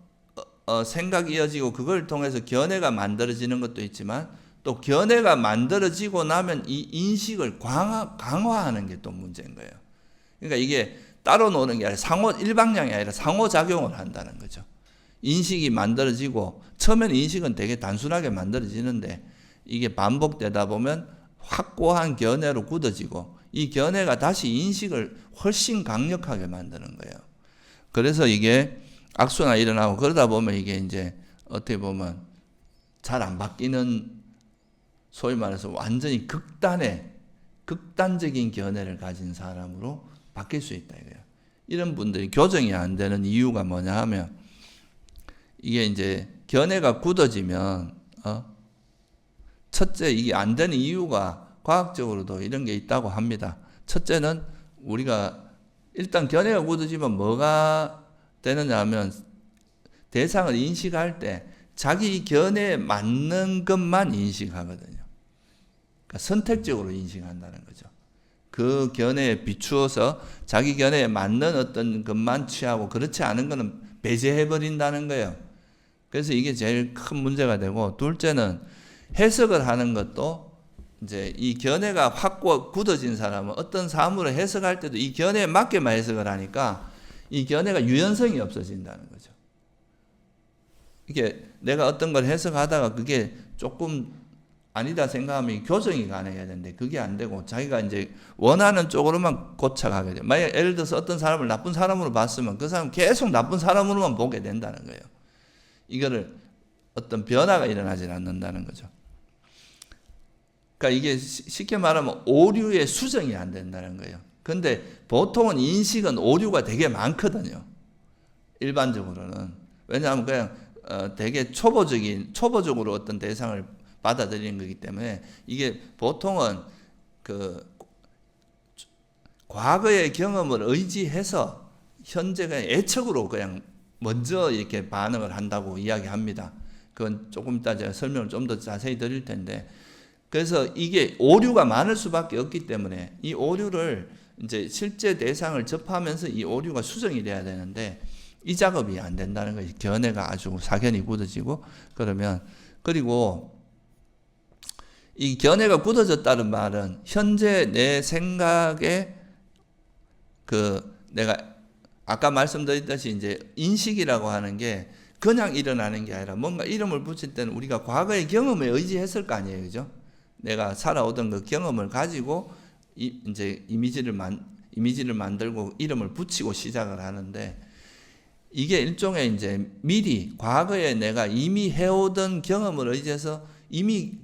생각이 이어지고 그걸 통해서 견해가 만들어지는 것도 있지만, 또 견해가 만들어지고 나면 이 인식을 강화하는 게 또 문제인 거예요. 그러니까 이게 따로 노는 게 아니라 일방향이 아니라 상호작용을 한다는 거죠. 인식이 만들어지고, 처음에는 인식은 되게 단순하게 만들어지는데 이게 반복되다 보면 확고한 견해로 굳어지고, 이 견해가 다시 인식을 훨씬 강력하게 만드는 거예요. 그래서 이게 악순환 일어나고, 그러다 보면 이게 이제 어떻게 보면 잘 안 바뀌는, 소위 말해서 완전히 극단적인 견해를 가진 사람으로 바뀔 수 있다 이거예요. 이런 분들이 교정이 안 되는 이유가 뭐냐 하면, 이게 이제 견해가 굳어지면 첫째, 이게 안 되는 이유가 과학적으로도 이런 게 있다고 합니다. 첫째는 우리가 일단 견해가 굳어지면 뭐가 되느냐 하면, 대상을 인식할 때 자기 견해에 맞는 것만 인식하거든요. 그러니까 선택적으로 인식한다는 거죠. 그 견해에 비추어서 자기 견해에 맞는 어떤 것만 취하고, 그렇지 않은 것은 배제해버린다는 거예요. 그래서 이게 제일 큰 문제가 되고, 둘째는 해석을 하는 것도 이제 이 견해가 확고 굳어진 사람은 어떤 사물을 해석할 때도 이 견해에 맞게만 해석을 하니까 이 견해가 유연성이 없어진다는 거죠. 이게 내가 어떤 걸 해석하다가 그게 조금 아니다 생각하면 교정이 가능해야 되는데 그게 안 되고 자기가 이제 원하는 쪽으로만 고착하게 돼요. 만약 예를 들어서 어떤 사람을 나쁜 사람으로 봤으면 그 사람 계속 나쁜 사람으로만 보게 된다는 거예요. 이거를 어떤 변화가 일어나지 않는다는 거죠. 그러니까 이게 쉽게 말하면 오류의 수정이 안 된다는 거예요. 근데 보통은 인식은 오류가 되게 많거든요. 일반적으로는. 왜냐하면 그냥 되게 초보적으로 어떤 대상을 받아들이는 거기 때문에, 이게 보통은 그 과거의 경험을 의지해서 현재 그냥 애착으로 그냥 먼저 이렇게 반응을 한다고 이야기합니다. 그건 조금 이따 제가 설명을 좀 더 자세히 드릴 텐데, 그래서 이게 오류가 많을 수밖에 없기 때문에 이 오류를 이제 실제 대상을 접하면서 이 오류가 수정이 돼야 되는데 이 작업이 안 된다는 거예요. 견해가 아주 사견이 굳어지고 그러면. 그리고 이 견해가 굳어졌다는 말은 현재 내 생각에 내가 아까 말씀드렸듯이 이제 인식이라고 하는 게 그냥 일어나는 게 아니라 뭔가 이름을 붙일 때는 우리가 과거의 경험에 의지했을 거 아니에요. 그죠? 내가 살아오던 그 경험을 가지고 이제 이미지를 만들고 이름을 붙이고 시작을 하는데, 이게 일종의 이제 미리 과거에 내가 이미 해오던 경험을 의지해서 이미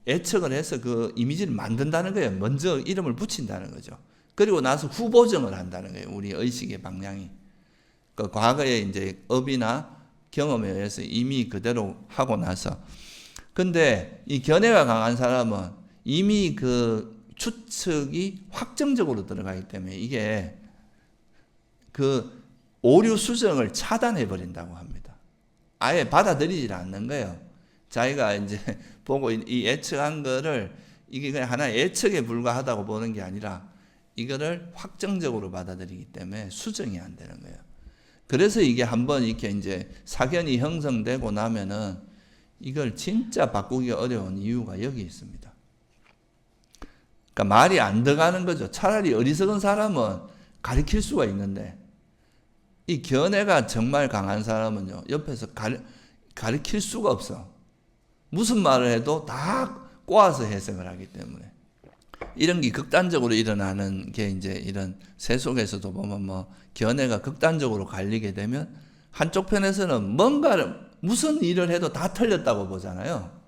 예측을 해서 그 이미지를 만든다는 거예요. 먼저 이름을 붙인다는 거죠. 그리고 나서 후보정을 한다는 거예요. 우리 의식의 방향이. 그 과거의 이제 업이나 경험에 의해서 이미 그대로 하고 나서. 근데 이 견해가 강한 사람은 이미 그 추측이 확정적으로 들어가기 때문에 이게 그 오류 수정을 차단해 버린다고 합니다. 아예 받아들이질 않는 거예요. 자기가 이제 보고 이 예측한 거를 이게 그냥 하나의 예측에 불과하다고 보는 게 아니라 이거를 확정적으로 받아들이기 때문에 수정이 안 되는 거예요. 그래서 이게 한번 이렇게 이제 사견이 형성되고 나면은 이걸 진짜 바꾸기 어려운 이유가 여기 있습니다. 그러니까 말이 안 들어가는 거죠. 차라리 어리석은 사람은 가르칠 수가 있는데, 이 견해가 정말 강한 사람은요, 옆에서 가르칠 수가 없어. 무슨 말을 해도 다 꼬아서 해석을 하기 때문에. 이런 게 극단적으로 일어나는 게 이제 이런 세 속에서도 보면 견해가 극단적으로 갈리게 되면 한쪽 편에서는 무슨 일을 해도 다 틀렸다고 보잖아요.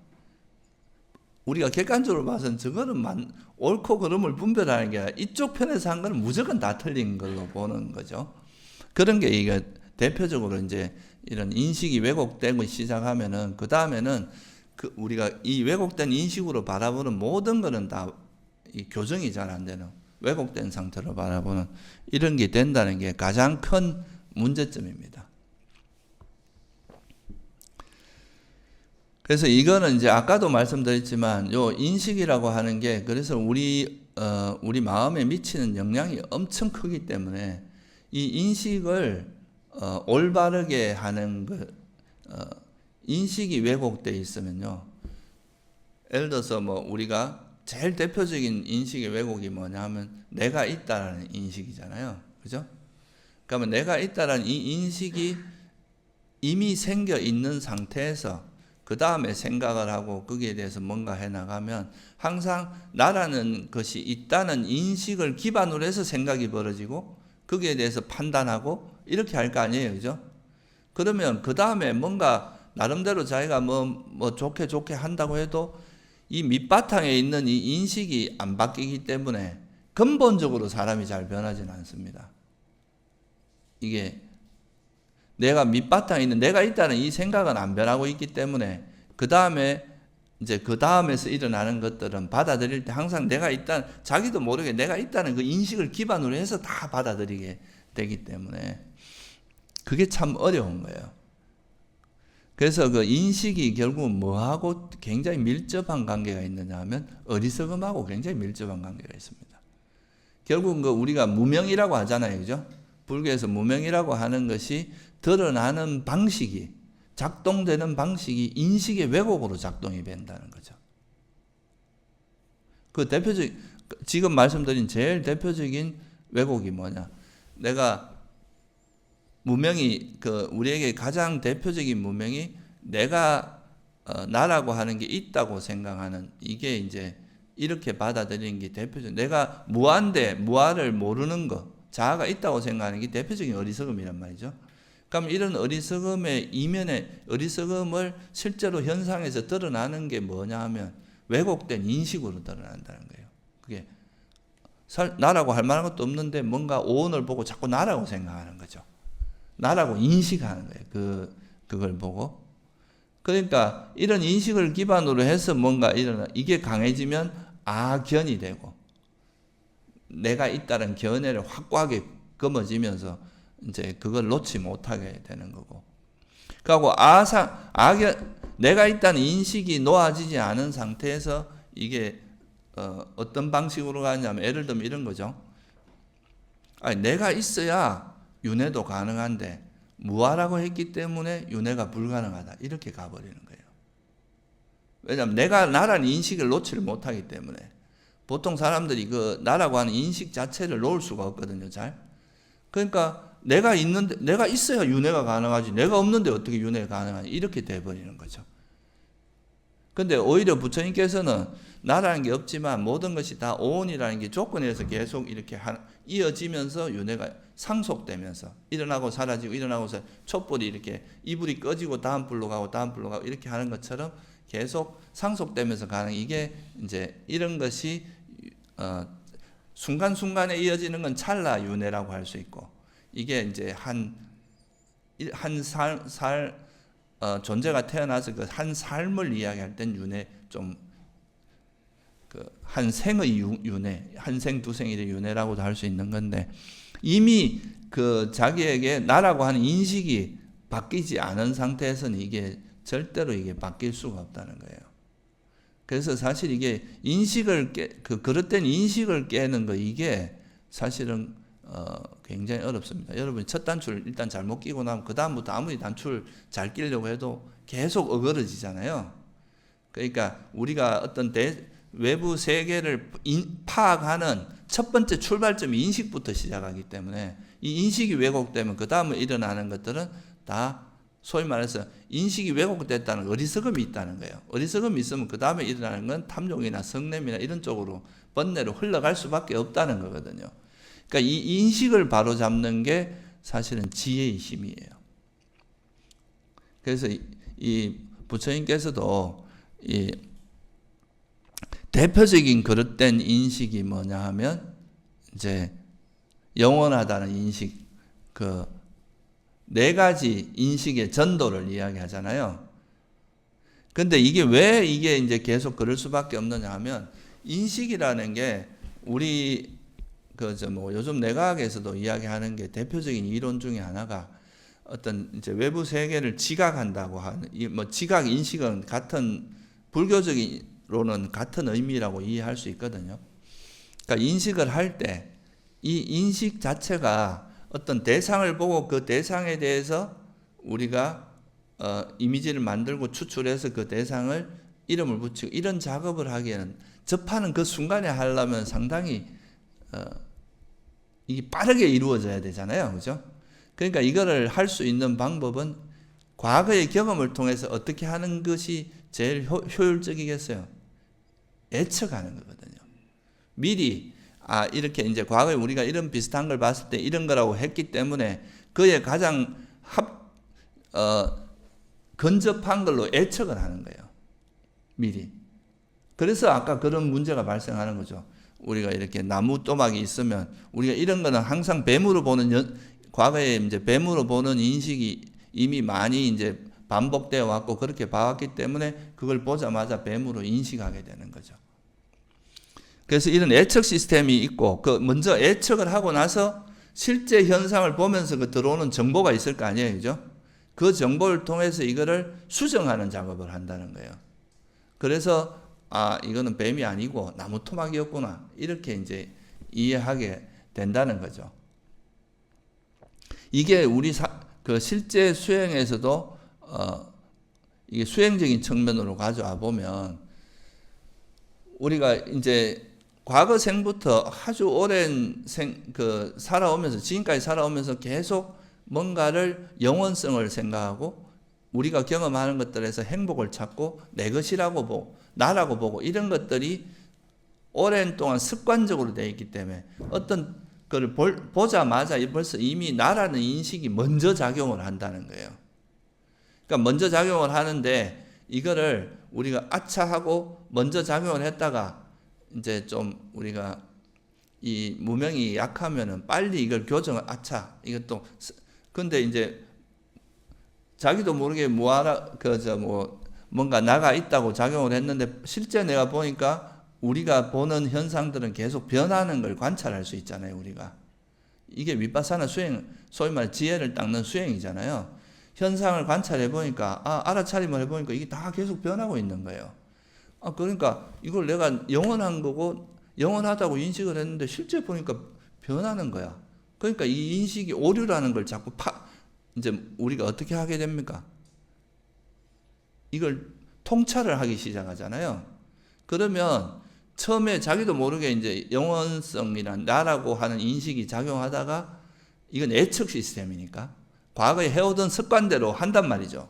우리가 객관적으로 봐서는 저거는 옳고 그름을 분별하는 게 아니라 이쪽 편에서 한 거는 무조건 다 틀린 걸로 보는 거죠. 그런 게 이게 대표적으로 이제 이런 인식이 왜곡되고 시작하면은 그 다음에는 우리가 이 왜곡된 인식으로 바라보는 모든 거는 다 이 교정이 잘 안 되는 왜곡된 상태로 바라보는 이런 게 된다는 게 가장 큰 문제점입니다. 그래서 이거는 이제 아까도 말씀드렸지만 요 인식이라고 하는 게 그래서 우리 마음에 미치는 영향이 엄청 크기 때문에 이 인식을 올바르게 하는 인식이 왜곡되어 있으면요. 예를 들어서 우리가 제일 대표적인 인식의 왜곡이 뭐냐 하면 내가 있다라는 인식이잖아요. 그죠? 그러면 내가 있다라는 이 인식이 이미 생겨 있는 상태에서 그 다음에 생각을 하고 거기에 대해서 뭔가 해나가면 항상 나라는 것이 있다는 인식을 기반으로 해서 생각이 벌어지고 거기에 대해서 판단하고 이렇게 할 거 아니에요. 그죠? 그러면 그 다음에 뭔가 나름대로 자기가 좋게 한다고 해도 이 밑바탕에 있는 이 인식이 안 바뀌기 때문에 근본적으로 사람이 잘 변하지는 않습니다. 이게 내가 밑바탕에 있는 내가 있다는 이 생각은 안 변하고 있기 때문에 그 다음에서 일어나는 것들은 받아들일 때 항상 내가 자기도 모르게 내가 있다는 그 인식을 기반으로 해서 다 받아들이게 되기 때문에 그게 참 어려운 거예요. 그래서 그 인식이 결국은 뭐하고 굉장히 밀접한 관계가 있느냐 하면 어리석음하고 굉장히 밀접한 관계가 있습니다. 결국은 우리가 무명이라고 하잖아요. 그죠? 불교에서 무명이라고 하는 것이 드러나는 방식이, 작동되는 방식이 인식의 왜곡으로 작동이 된다는 거죠. 지금 말씀드린 제일 대표적인 왜곡이 뭐냐? 내가 무명이 우리에게 가장 대표적인 무명이 내가 나라고 하는 게 있다고 생각하는 이게 이제 이렇게 받아들이는 게 대표적. 내가 무아를 모르는 거, 자아가 있다고 생각하는 게 대표적인 어리석음이란 말이죠. 그럼 이런 어리석음의 이면에 어리석음을 실제로 현상에서 드러나는 게 뭐냐 하면 왜곡된 인식으로 드러난다는 거예요. 그게 나라고 할 만한 것도 없는데 뭔가 오온을 보고 자꾸 나라고 생각하는 거죠. 나라고 인식하는 거예요. 그걸 보고. 그러니까 이런 인식을 기반으로 해서 뭔가 이게 강해지면 아견이 되고 내가 있다는 견해를 확고하게 검어지면서 이제 그걸 놓지 못하게 되는 거고. 그리고 내가 있다는 인식이 놓아지지 않은 상태에서 이게 어떤 방식으로 가냐면 예를 들면 이런 거죠. 내가 있어야 윤회도 가능한데 무아라고 했기 때문에 윤회가 불가능하다. 이렇게 가버리는 거예요. 왜냐하면 내가 나라는 인식을 놓지를 못하기 때문에 보통 사람들이 나라고 하는 인식 자체를 놓을 수가 없거든요. 잘. 그러니까 내가 있는데, 내가 있어야 윤회가 가능하지, 내가 없는데 어떻게 윤회가 가능하지, 이렇게 돼버리는 거죠. 근데 오히려 부처님께서는 나라는 게 없지만 모든 것이 다 오온이라는 게 조건에서 계속 이렇게 이어지면서 윤회가 상속되면서 일어나고 사라지고 일어나고 촛불이 이렇게 이불이 꺼지고 다음 불로 가고 다음 불로 가고 이렇게 하는 것처럼 계속 상속되면서 가는, 이게 이제 이런 것이 순간순간에 이어지는 건 찰나 윤회라고 할 수 있고, 이게 이제 존재가 태어나서 그 한 삶을 이야기할 땐 윤회, 좀 한 생의 윤회, 한 생 두 생의 윤회라고도 할 수 있는 건데, 이미 그 자기에게 나라고 하는 인식이 바뀌지 않은 상태에서는 이게 절대로 이게 바뀔 수가 없다는 거예요. 그래서 사실 이게 인식을 그릇된 인식을 깨는 거, 이게 사실은 굉장히 어렵습니다. 여러분 첫 단추를 일단 잘못 끼고 나면 그 다음부터 아무리 단추를 잘 끼려고 해도 계속 어그러지잖아요. 그러니까 우리가 어떤 외부 세계를 파악하는 첫 번째 출발점이 인식부터 시작하기 때문에, 이 인식이 왜곡되면 그 다음에 일어나는 것들은 다 소위 말해서 인식이 왜곡됐다는 어리석음이 있다는 거예요. 어리석음이 있으면 그 다음에 일어나는 건 탐욕이나 성냄이나 이런 쪽으로 번뇌로 흘러갈 수밖에 없다는 거거든요. 그러니까 이 인식을 바로잡는 게 사실은 지혜의 힘이에요. 그래서 이 부처님께서도 이 대표적인 그릇된 인식이 뭐냐 하면 이제 영원하다는 인식, 그 네 가지 인식의 전도를 이야기하잖아요. 근데 이게 왜 이게 이제 계속 그럴 수밖에 없느냐 하면, 인식이라는 게 우리 요즘 내과학에서도 이야기하는 게 대표적인 이론 중에 하나가 어떤 이제 외부 세계를 지각한다고 하는, 지각 인식은 같은, 불교적으로는 같은 의미라고 이해할 수 있거든요. 그러니까 인식을 할 때 이 인식 자체가 어떤 대상을 보고 그 대상에 대해서 우리가 이미지를 만들고 추출해서 그 대상을 이름을 붙이고 이런 작업을 하기에는, 접하는 그 순간에 하려면 상당히 이게 빠르게 이루어져야 되잖아요. 그죠? 그러니까 이거를 할 수 있는 방법은 과거의 경험을 통해서 어떻게 하는 것이 제일 효율적이겠어요? 예측하는 거거든요. 미리 이렇게 이제 과거에 우리가 이런 비슷한 걸 봤을 때 이런 거라고 했기 때문에 그에 가장 근접한 걸로 예측을 하는 거예요. 미리. 그래서 아까 그런 문제가 발생하는 거죠. 우리가 이렇게 나무 또막이 있으면 우리가 이런 거는 항상 뱀으로 보는, 과거에 이제 뱀으로 보는 인식이 이미 많이 이제 반복되어 왔고 그렇게 봐왔기 때문에 그걸 보자마자 뱀으로 인식하게 되는 거죠. 그래서 이런 예측 시스템이 있고, 먼저 예측을 하고 나서 실제 현상을 보면서 들어오는 정보가 있을 거 아니에요. 그죠? 그 정보를 통해서 이거를 수정하는 작업을 한다는 거예요. 그래서, 이거는 뱀이 아니고 나무 토막이었구나, 이렇게 이제 이해하게 된다는 거죠. 이게 우리 실제 수행에서도, 이게 수행적인 측면으로 가져와 보면, 우리가 이제 과거 생부터 아주 오랜 살아오면서, 지금까지 살아오면서 계속 뭔가를 영원성을 생각하고 우리가 경험하는 것들에서 행복을 찾고 내 것이라고 보고 나라고 보고 이런 것들이 오랜 동안 습관적으로 되어 있기 때문에 어떤 걸 보자마자 벌써 이미 나라는 인식이 먼저 작용을 한다는 거예요. 그러니까 먼저 작용을 하는데, 이거를 우리가 아차하고 먼저 작용을 했다가 이제 좀 우리가 이 무명이 약하면은 빨리 이걸 교정을, 이것도, 근데 이제 자기도 모르게 뭔가 나가 있다고 작용을 했는데, 실제 내가 보니까 우리가 보는 현상들은 계속 변하는 걸 관찰할 수 있잖아요, 우리가. 이게 위파사나 수행, 소위 말해 지혜를 닦는 수행이잖아요. 현상을 관찰해 보니까, 알아차림을 해 보니까 이게 다 계속 변하고 있는 거예요. 그러니까 이걸 내가 영원한 거고 영원하다고 인식을 했는데 실제 보니까 변하는 거야. 그러니까 이 인식이 오류라는 걸 자꾸 이제 우리가 어떻게 하게 됩니까? 이걸 통찰을 하기 시작하잖아요. 그러면 처음에 자기도 모르게 이제 영원성이란 나라고 하는 인식이 작용하다가 이건 예측 시스템이니까 과거에 해오던 습관대로 한단 말이죠.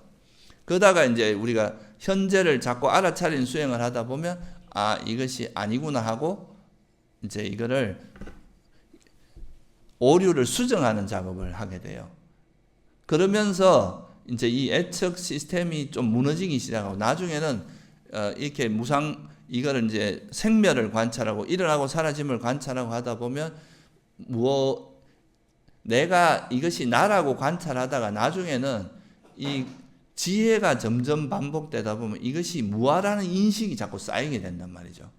그러다가 이제 우리가 현재를 자꾸 알아차린 수행을 하다 보면 아, 이것이 아니구나 하고 이제 이거를 오류를 수정하는 작업을 하게 돼요. 그러면서 이제 이 예측 시스템이 좀 무너지기 시작하고 나중에는 이렇게 이거를 이제 생멸을 관찰하고 일어나고 사라짐을 관찰하고 하다 보면 내가 이것이 나라고 관찰하다가 나중에는 이 지혜가 점점 반복되다 보면 이것이 무아라는 인식이 자꾸 쌓이게 된단 말이죠.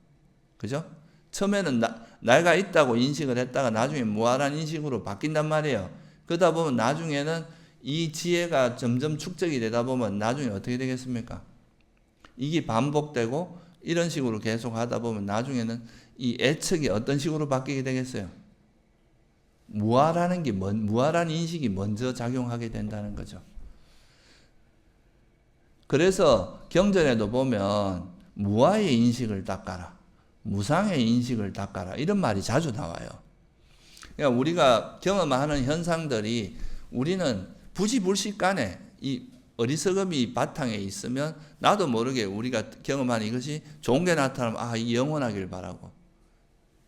그죠? 처음에는 내가 있다고 인식을 했다가 나중에 무아라는 인식으로 바뀐단 말이에요. 그러다 보면 나중에는 이 지혜가 점점 축적이 되다 보면 나중에 어떻게 되겠습니까? 이게 반복되고 이런 식으로 계속 하다 보면 나중에는 이 예측이 어떤 식으로 바뀌게 되겠어요? 무아라는 인식이 먼저 작용하게 된다는 거죠. 그래서 경전에도 보면 무아의 인식을 닦아라, 무상의 인식을 닦아라 이런 말이 자주 나와요. 그러니까 우리가 경험하는 현상들이 우리는 부지불식간에 이 어리석음이 바탕에 있으면 나도 모르게 우리가 경험하는 이것이 좋은 게 나타나면 아, 이 영원하길 바라고,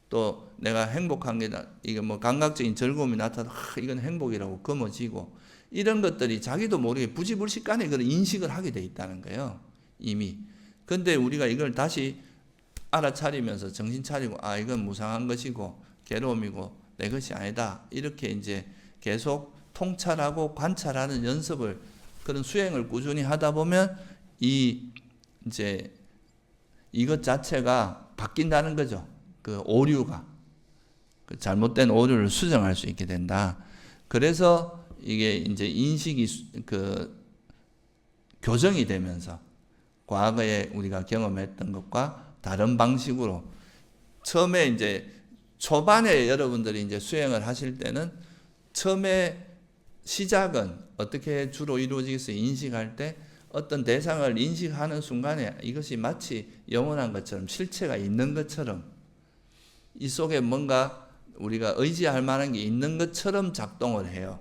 또 내가 행복한 게 이게 뭐 감각적인 즐거움이 나타나도 이건 행복이라고 거머쥐고 이런 것들이 자기도 모르게 부지불식간에 그런 인식을 하게 돼 있다는 거예요, 이미. 근데 우리가 이걸 다시 알아차리면서 정신 차리고 아, 이건 무상한 것이고 괴로움이고 내 것이 아니다, 이렇게 이제 계속 통찰하고 관찰하는 연습을, 그런 수행을 꾸준히 하다 보면 이제 이것 자체가 바뀐다는 거죠. 그 오류가, 그 잘못된 오류를 수정할 수 있게 된다. 그래서 이게 이제 인식이 교정이 되면서 과거에 우리가 경험했던 것과 다른 방식으로, 처음에 이제 초반에 여러분들이 이제 수행을 하실 때는 처음에 시작은 어떻게 주로 이루어지겠어요? 인식할 때 어떤 대상을 인식하는 순간에 이것이 마치 영원한 것처럼 실체가 있는 것처럼 이 속에 뭔가 우리가 의지할 만한 게 있는 것처럼 작동을 해요.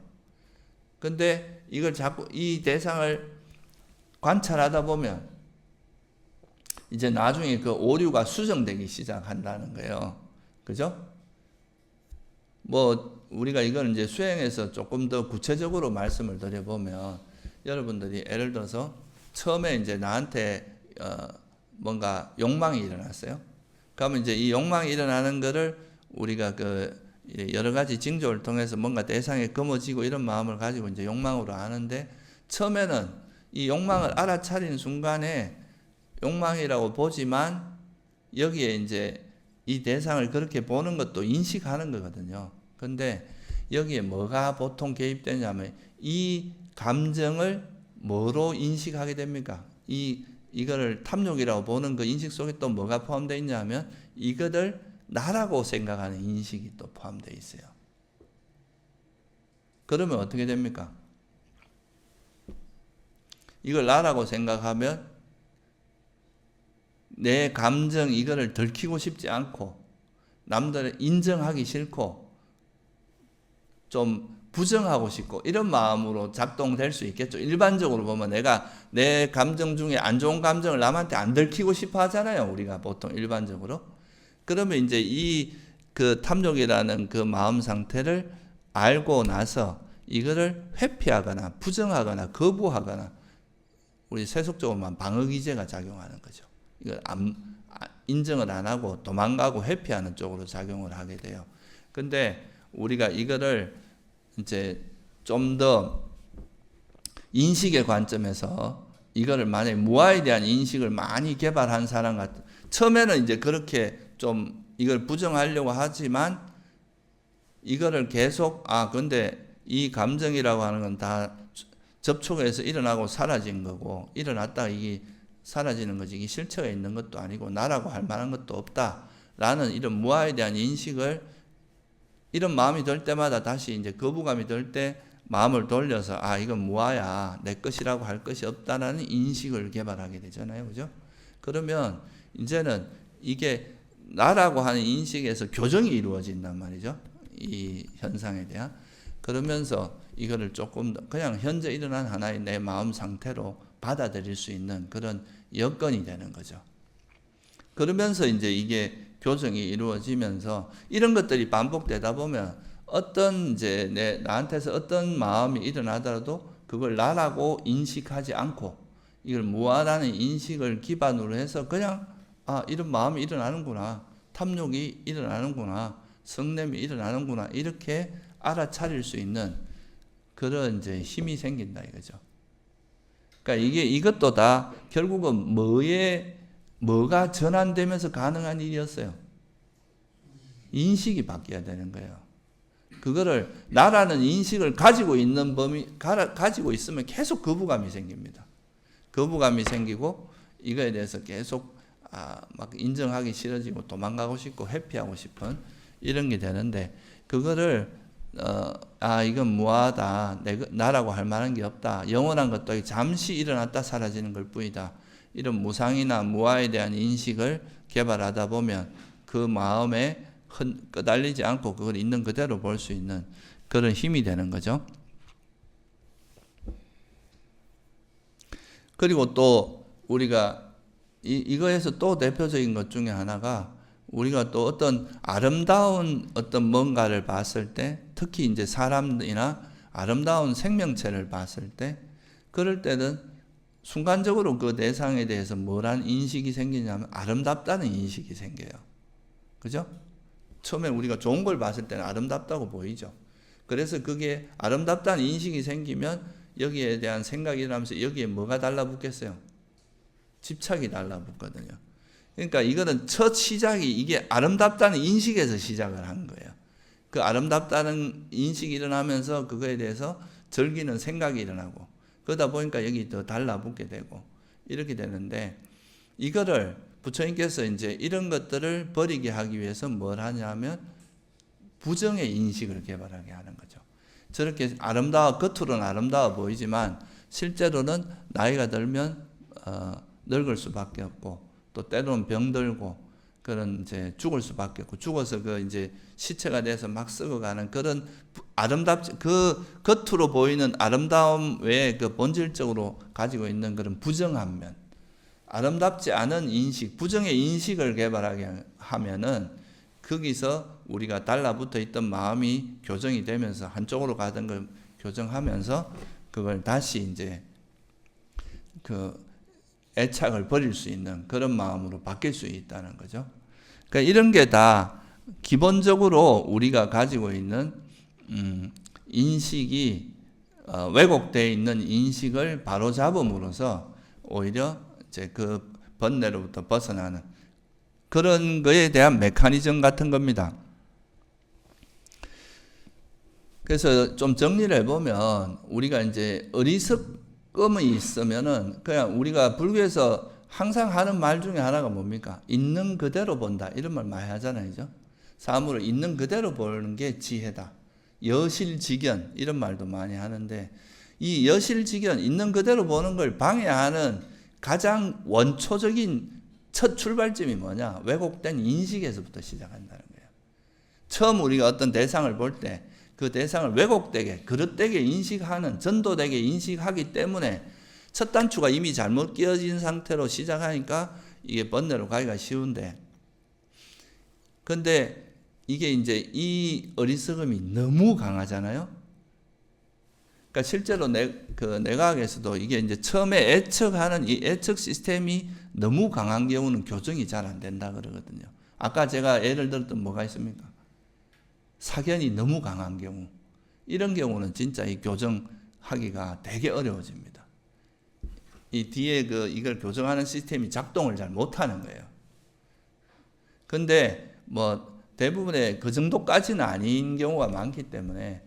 근데 이걸 자꾸 이 대상을 관찰하다 보면 이제 나중에 그 오류가 수정되기 시작한다는 거예요. 그죠? 뭐 우리가 이걸 이제 수행해서 조금 더 구체적으로 말씀을 드려보면, 여러분들이 예를 들어서 처음에 이제 나한테 뭔가 욕망이 일어났어요. 그러면 이제 이 욕망이 일어나는 거를 우리가 여러 가지 징조를 통해서 뭔가 대상에 거머쥐고 이런 마음을 가지고 이제 욕망으로 아는데, 처음에는 이 욕망을 알아차리는 순간에 욕망이라고 보지만 여기에 이제 이 대상을 그렇게 보는 것도 인식하는 거거든요. 근데 여기에 뭐가 보통 개입되냐면 이 감정을 뭐로 인식하게 됩니까? 이거를 탐욕이라고 보는 그 인식 속에 또 뭐가 포함되어 있냐면 이거를 나라고 생각하는 인식이 또 포함되어 있어요. 그러면 어떻게 됩니까? 이걸 나라고 생각하면 내 감정 이거를 들키고 싶지 않고 남들을 인정하기 싫고 좀 부정하고 싶고 이런 마음으로 작동될 수 있겠죠. 일반적으로 보면 내가 내 감정 중에 안 좋은 감정을 남한테 안 들키고 싶어 하잖아요. 우리가 보통 일반적으로. 그러면 이제 그 탐욕이라는 그 마음 상태를 알고 나서 이거를 회피하거나 부정하거나 거부하거나 우리 세속적으로만 방어기제가 작용하는 거죠. 이걸 인정을 안 하고 도망가고 회피하는 쪽으로 작용을 하게 돼요. 근데 우리가 이거를 이제 좀 더 인식의 관점에서 이거를 만약에 무아에 대한 인식을 많이 개발한 사람 같은, 처음에는 이제 그렇게 좀 이걸 부정하려고 하지만 이거를 계속 근데 이 감정이라고 하는 건 다 접촉해서 일어나고 사라진 거고, 일어났다가 이게 사라지는 거지 이게 실체가 있는 것도 아니고 나라고 할 만한 것도 없다라는 이런 무아에 대한 인식을, 이런 마음이 들 때마다 다시 이제 거부감이 들 때 마음을 돌려서 이건 무아야, 내 것이라고 할 것이 없다라는 인식을 개발하게 되잖아요. 그죠? 그러면 이제는 이게 나라고 하는 인식에서 교정이 이루어진단 말이죠. 이 현상에 대한. 그러면서 이거를 조금 더 그냥 현재 일어난 하나의 내 마음 상태로 받아들일 수 있는 그런 여건이 되는 거죠. 그러면서 이제 이게 교정이 이루어지면서 이런 것들이 반복되다 보면 어떤 이제 나한테서 어떤 마음이 일어나더라도 그걸 나라고 인식하지 않고 이걸 무아라는 인식을 기반으로 해서 그냥 이런 마음이 일어나는구나, 탐욕이 일어나는구나, 성냄이 일어나는구나 이렇게 알아차릴 수 있는 그런 이제 힘이 생긴다 이거죠. 그러니까 이것도 다 결국은 뭐가 전환되면서 가능한 일이었어요. 인식이 바뀌어야 되는 거예요. 그거를 나라는 인식을 가지고 있는 가지고 있으면 계속 거부감이 생깁니다. 거부감이 생기고 이거에 대해서 계속 막 인정하기 싫어지고 도망가고 싶고 회피하고 싶은 이런 게 되는데 그거를 이건 무아하다. 나라고 할 만한 게 없다. 영원한 것도 잠시 일어났다 사라지는 걸 뿐이다. 이런 무상이나 무아에 대한 인식을 개발하다 보면 그 마음에 끄달리지 않고 그걸 있는 그대로 볼 수 있는 그런 힘이 되는 거죠. 그리고 또 우리가 이거에서 또 대표적인 것 중에 하나가 우리가 또 어떤 아름다운 어떤 뭔가를 봤을 때 특히 이제 사람이나 아름다운 생명체를 봤을 때 그럴 때는 순간적으로 그 대상에 대해서 뭐란 인식이 생기냐면 아름답다는 인식이 생겨요. 그죠? 처음에 우리가 좋은 걸 봤을 때는 아름답다고 보이죠. 그래서 그게 아름답다는 인식이 생기면 여기에 대한 생각이 일어나면서 여기에 뭐가 달라붙겠어요? 집착이 달라붙거든요. 그러니까 이거는 첫 시작이 이게 아름답다는 인식에서 시작을 한 거예요. 그 아름답다는 인식이 일어나면서 그거에 대해서 즐기는 생각이 일어나고 그러다 보니까 여기 더 달라붙게 되고 이렇게 되는데 이거를 부처님께서 이제 이런 것들을 버리게 하기 위해서 뭘 하냐면 부정의 인식을 개발하게 하는 거죠. 저렇게 겉으로는 아름다워 보이지만 실제로는 나이가 들면 늙을 수밖에 없고 또 때로는 병들고 그런 이제 죽을 수밖에 없고 죽어서 그 이제 시체가 돼서 막 썩어가는 그런 그 겉으로 보이는 아름다움 외에 그 본질적으로 가지고 있는 그런 부정한 면, 아름답지 않은 인식, 부정의 인식을 개발하게 하면은 거기서 우리가 달라붙어 있던 마음이 교정이 되면서 한쪽으로 가던 걸 교정하면서 그걸 다시 이제 그 애착을 버릴 수 있는 그런 마음으로 바뀔 수 있다는 거죠. 그러니까 이런 게 다 기본적으로 우리가 가지고 있는 인식이 왜곡되어 있는 인식을 바로 잡음으로써 오히려 이제 그 번뇌로부터 벗어나는 그런 거에 대한 메커니즘 같은 겁니다. 그래서 좀 정리를 해보면 우리가 이제 어리석음이 있으면은 그냥 우리가 불교에서 항상 하는 말 중에 하나가 뭡니까? 있는 그대로 본다. 이런 말 많이 하잖아요. 그죠? 사물을 있는 그대로 보는 게 지혜다. 여실직연 이런 말도 많이 하는데 이 여실직연 있는 그대로 보는 걸 방해하는 가장 원초적인 첫 출발점이 뭐냐? 왜곡된 인식에서부터 시작한다는 거예요. 처음 우리가 어떤 대상을 볼 때 그 대상을 왜곡되게 그릇되게 인식하는 전도되게 인식하기 때문에 첫 단추가 이미 잘못 끼어진 상태로 시작하니까 이게 번뇌로 가기가 쉬운데 근데 이게 이제 이 어리석음이 너무 강하잖아요. 그러니까 실제로 내과학에서도 이게 이제 처음에 애측하는 이 애측 시스템이 너무 강한 경우는 교정이 잘 안 된다 그러거든요. 아까 제가 예를 들었던 뭐가 있습니까? 사견이 너무 강한 경우. 이런 경우는 진짜 이 교정하기가 되게 어려워집니다. 이 뒤에 이걸 교정하는 시스템이 작동을 잘 못하는 거예요. 근데 뭐 대부분의 그 정도까지는 아닌 경우가 많기 때문에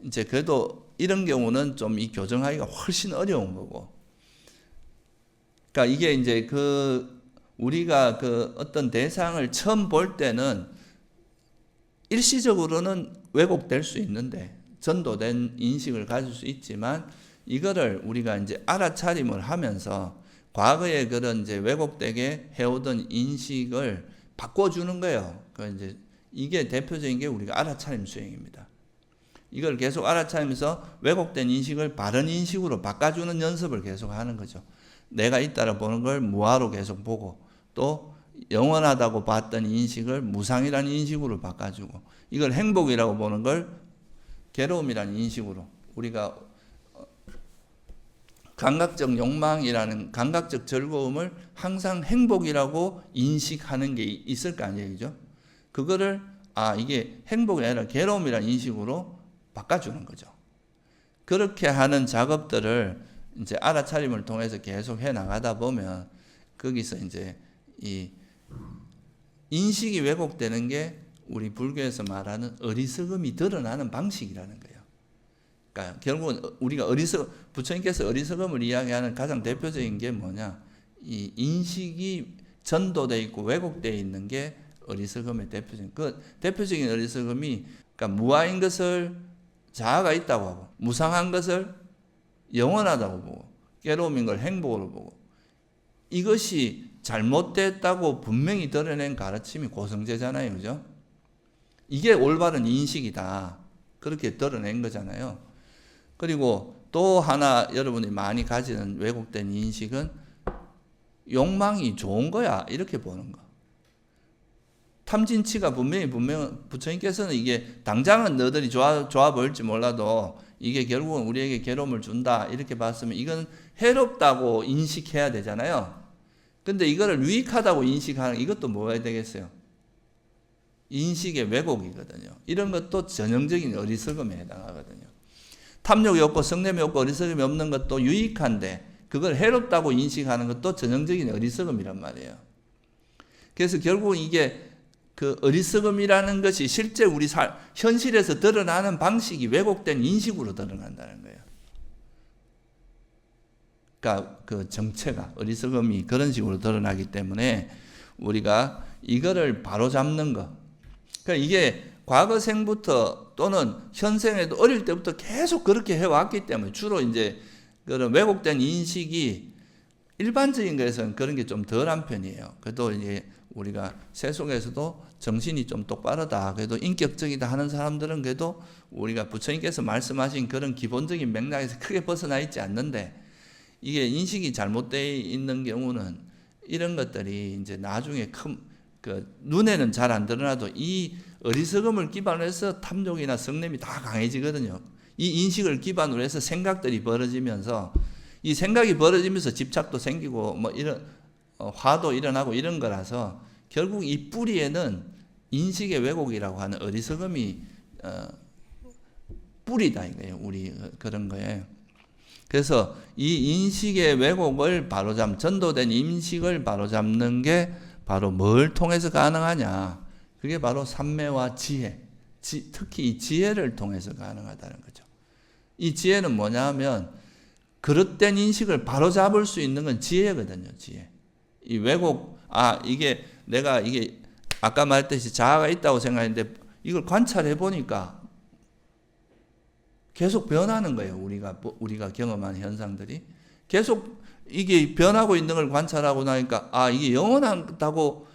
이제 그래도 이런 경우는 좀 이 교정하기가 훨씬 어려운 거고. 그러니까 이게 이제 우리가 어떤 대상을 처음 볼 때는 일시적으로는 왜곡될 수 있는데 전도된 인식을 가질 수 있지만 이거를 우리가 이제 알아차림을 하면서 과거에 그런 이제 왜곡되게 해오던 인식을 바꿔주는 거예요. 이제 이게 대표적인 게 우리가 알아차림 수행입니다. 이걸 계속 알아차리면서 왜곡된 인식을 바른 인식으로 바꿔주는 연습을 계속 하는 거죠. 내가 있다라 보는 걸 무아로 계속 보고, 또 영원하다고 봤던 인식을 무상이라는 인식으로 바꿔주고, 이걸 행복이라고 보는 걸 괴로움이라는 인식으로, 우리가 감각적 욕망이라는 감각적 즐거움을 항상 행복이라고 인식하는 게 있을 거 아니에요, 그죠? 그거를 이게 행복이 아니라 괴로움이라는 인식으로 바꿔주는 거죠. 그렇게 하는 작업들을 이제 알아차림을 통해서 계속 해 나가다 보면 거기서 이제 이 인식이 왜곡되는 게 우리 불교에서 말하는 어리석음이 드러나는 방식이라는 거예요. 그러니까 결국은 우리가 부처님께서 어리석음을 이야기하는 가장 대표적인 게 뭐냐? 이 인식이 전도되어 있고 왜곡되어 있는 게 어리석음의 대표적인 어리석음이, 그러니까 무아인 것을 자아가 있다고 하고, 무상한 것을 영원하다고 보고, 괴로움인 걸 행복으로 보고, 이것이 잘못됐다고 분명히 드러낸 가르침이 고성제잖아요, 그죠? 이게 올바른 인식이다, 그렇게 드러낸 거잖아요. 그리고 또 하나 여러분이 많이 가지는 왜곡된 인식은 욕망이 좋은 거야, 이렇게 보는 거. 탐진치가 분명히 부처님께서는 이게 당장은 너희들이 좋아 보일지 몰라도 이게 결국은 우리에게 괴로움을 준다, 이렇게 봤으면 이건 해롭다고 인식해야 되잖아요. 근데 이거를 유익하다고 인식하는 이것도 뭐가 되겠어요? 인식의 왜곡이거든요. 이런 것도 전형적인 어리석음에 해당하거든요. 탐욕이 없고 성냄이 없고 어리석음이 없는 것도 유익한데 그걸 해롭다고 인식하는 것도 전형적인 어리석음이란 말이에요. 그래서 결국은 이게 그 어리석음이라는 것이 실제 우리 현실에서 드러나는 방식이 왜곡된 인식으로 드러난다는 거예요. 그러니까 그 정체가, 어리석음이 그런 식으로 드러나기 때문에 우리가 이거를 바로잡는 거. 그러니까 이게 과거생부터 또는 현생에도 어릴 때부터 계속 그렇게 해왔기 때문에 주로 이제 그런 왜곡된 인식이 일반적인 것에서는 그런 게 좀 덜한 편이에요. 그래도 이제 우리가 세속에서도 정신이 좀 똑바르다, 그래도 인격적이다 하는 사람들은 그래도 우리가 부처님께서 말씀하신 그런 기본적인 맥락에서 크게 벗어나 있지 않는데, 이게 인식이 잘못되어 있는 경우는 이런 것들이 이제 나중에 눈에는 잘 안 드러나도 이 어리석음을 기반으로 해서 탐욕이나 성냄이 다 강해지거든요. 이 인식을 기반으로 해서 생각들이 벌어지면서, 이 생각이 벌어지면서 집착도 생기고 뭐 이런 화도 일어나고 이런 거라서 결국 이 뿌리에는 인식의 왜곡이라고 하는 어리석음이 뿌리다 이거예요. 우리 그런 거에. 그래서 이 인식의 왜곡을 전도된 인식을 바로잡는 게 바로 뭘 통해서 가능하냐? 그게 바로 삼매와 지혜. 특히 이 지혜를 통해서 가능하다는 거죠. 이 지혜는 뭐냐 하면 그릇된 인식을 바로잡을 수 있는 건 지혜거든요. 지혜. 이 왜곡, 이게 내가 이게 아까 말했듯이 자아가 있다고 생각했는데 이걸 관찰해 보니까 계속 변하는 거예요. 우리가 경험하는 현상들이 계속 이게 변하고 있는 걸 관찰하고 나니까 이게 영원하다고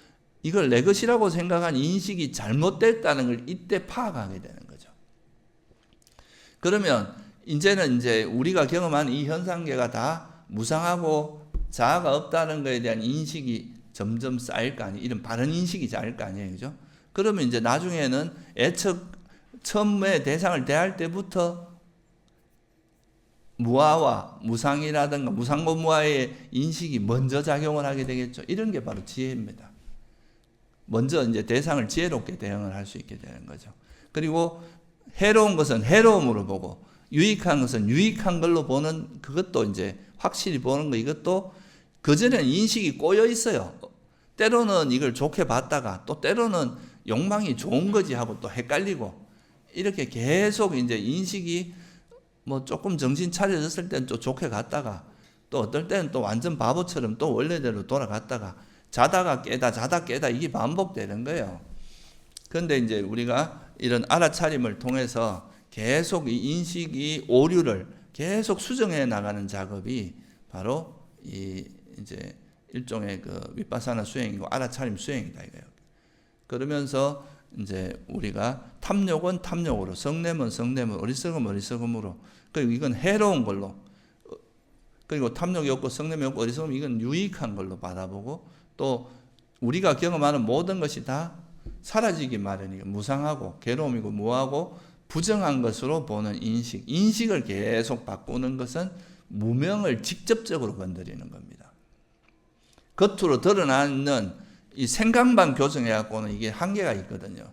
이걸 내 것이라고 생각한 인식이 잘못됐다는 걸 이때 파악하게 되는 거죠. 그러면 이제는 우리가 경험한 이 현상계가 다 무상하고 자아가 없다는 것에 대한 인식이 점점 쌓일 거 아니에요. 이런 바른 인식이 쌓일 거 아니에요. 그죠? 그러면 이제 나중에는 처음에 대상을 대할 때부터 무아와 무상이라든가 무상고 무아의 인식이 먼저 작용을 하게 되겠죠. 이런 게 바로 지혜입니다. 먼저 이제 대상을 지혜롭게 대응을 할 수 있게 되는 거죠. 그리고 해로운 것은 해로움으로 보고 유익한 것은 유익한 걸로 보는, 그것도 이제 확실히 보는 거, 이것도 그전에는 인식이 꼬여 있어요. 때로는 이걸 좋게 봤다가 또 때로는 욕망이 좋은 거지 하고 또 헷갈리고, 이렇게 계속 이제 인식이 뭐 조금 정신 차려졌을 때는 또 좋게 갔다가 또 어떨 때는 또 완전 바보처럼 또 원래대로 돌아갔다가 자다가 깨다 이게 반복되는 거예요. 그런데 이제 우리가 이런 알아차림을 통해서 계속 이 인식이 오류를 계속 수정해 나가는 작업이 바로 이제 일종의 그 윗바사나 수행이고 알아차림 수행이다 이거예요. 그러면서 이제 우리가 탐욕은 탐욕으로, 성냄은 성냄으로, 어리석음은 어리석음으로, 그리고 이건 해로운 걸로, 그리고 탐욕이 없고 성냄이 없고 어리석음, 이건 유익한 걸로 바라보고, 또 우리가 경험하는 모든 것이 다 사라지기 마련이고 무상하고 괴로움이고 무하고 부정한 것으로 보는 인식을 계속 바꾸는 것은 무명을 직접적으로 건드리는 겁니다. 겉으로 드러나는 이 생각만 교정해갖고는 이게 한계가 있거든요.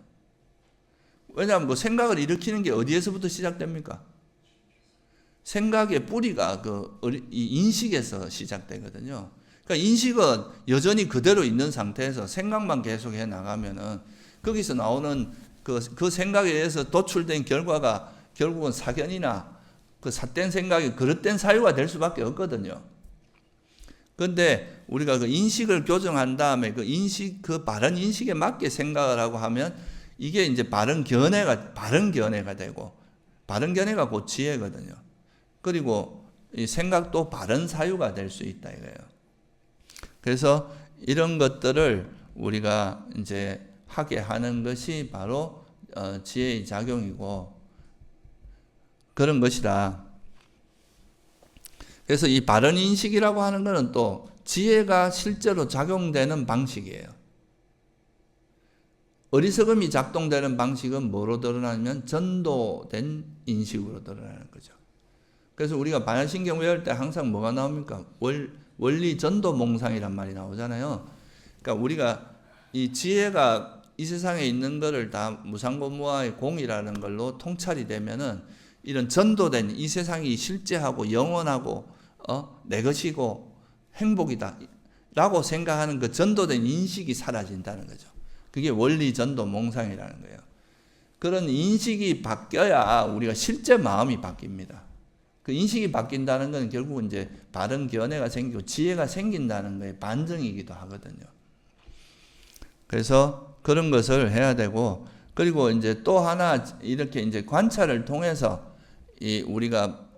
왜냐하면 그 생각을 일으키는 게 어디에서부터 시작됩니까? 생각의 뿌리가 이 인식에서 시작되거든요. 그러니까 인식은 여전히 그대로 있는 상태에서 생각만 계속해 나가면은 거기서 나오는 그 생각에 의해서 도출된 결과가 결국은 사견이나 그 삿된 생각이 그릇된 사유가 될 수밖에 없거든요. 그런데 우리가 그 인식을 교정한 다음에 그 바른 인식에 맞게 생각을 하고 하면 이게 이제 바른 견해가 되고, 바른 견해가 곧 지혜거든요. 그리고 이 생각도 바른 사유가 될 수 있다 이거예요. 그래서 이런 것들을 우리가 이제 하게 하는 것이 바로 지혜의 작용이고 그런 것이다. 그래서 이 바른 인식이라고 하는 것은 또 지혜가 실제로 작용되는 방식이에요. 어리석음이 작동되는 방식은 뭐로 드러나냐면 전도된 인식으로 드러나는 거죠. 그래서 우리가 반야신경 외울 때 항상 뭐가 나옵니까? 원리 전도 몽상이란 말이 나오잖아요. 그러니까 우리가 이 지혜가 이 세상에 있는 것을 다 무상고무와의 공이라는 걸로 통찰이 되면은 이런 전도된 이 세상이 실제하고 영원하고 내 것이고 행복이다 라고 생각하는 그 전도된 인식이 사라진다는 거죠. 그게 원리 전도 몽상이라는 거예요. 그런 인식이 바뀌어야 우리가 실제 마음이 바뀝니다. 그 인식이 바뀐다는 건 결국은 이제 바른 견해가 생기고 지혜가 생긴다는 거에 반증이기도 하거든요. 그래서 그런 것을 해야 되고, 그리고 이제 또 하나 이렇게 이제 관찰을 통해서 이 우리가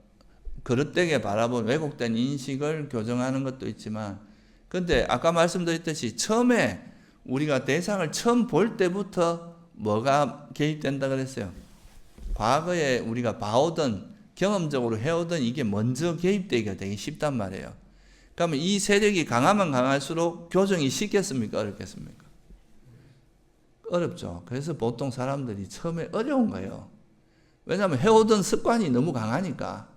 그릇되게 바라본 왜곡된 인식을 교정하는 것도 있지만, 근데 아까 말씀드렸듯이 처음에 우리가 대상을 처음 볼 때부터 뭐가 개입된다 그랬어요? 과거에 우리가 봐오던 경험적으로 해오던 이게 먼저 개입되기가 되게 쉽단 말이에요. 그러면 이 세력이 강하면 강할수록 교정이 쉽겠습니까? 어렵겠습니까? 어렵죠. 그래서 보통 사람들이 처음에 어려운 거예요. 왜냐하면 해오던 습관이 너무 강하니까.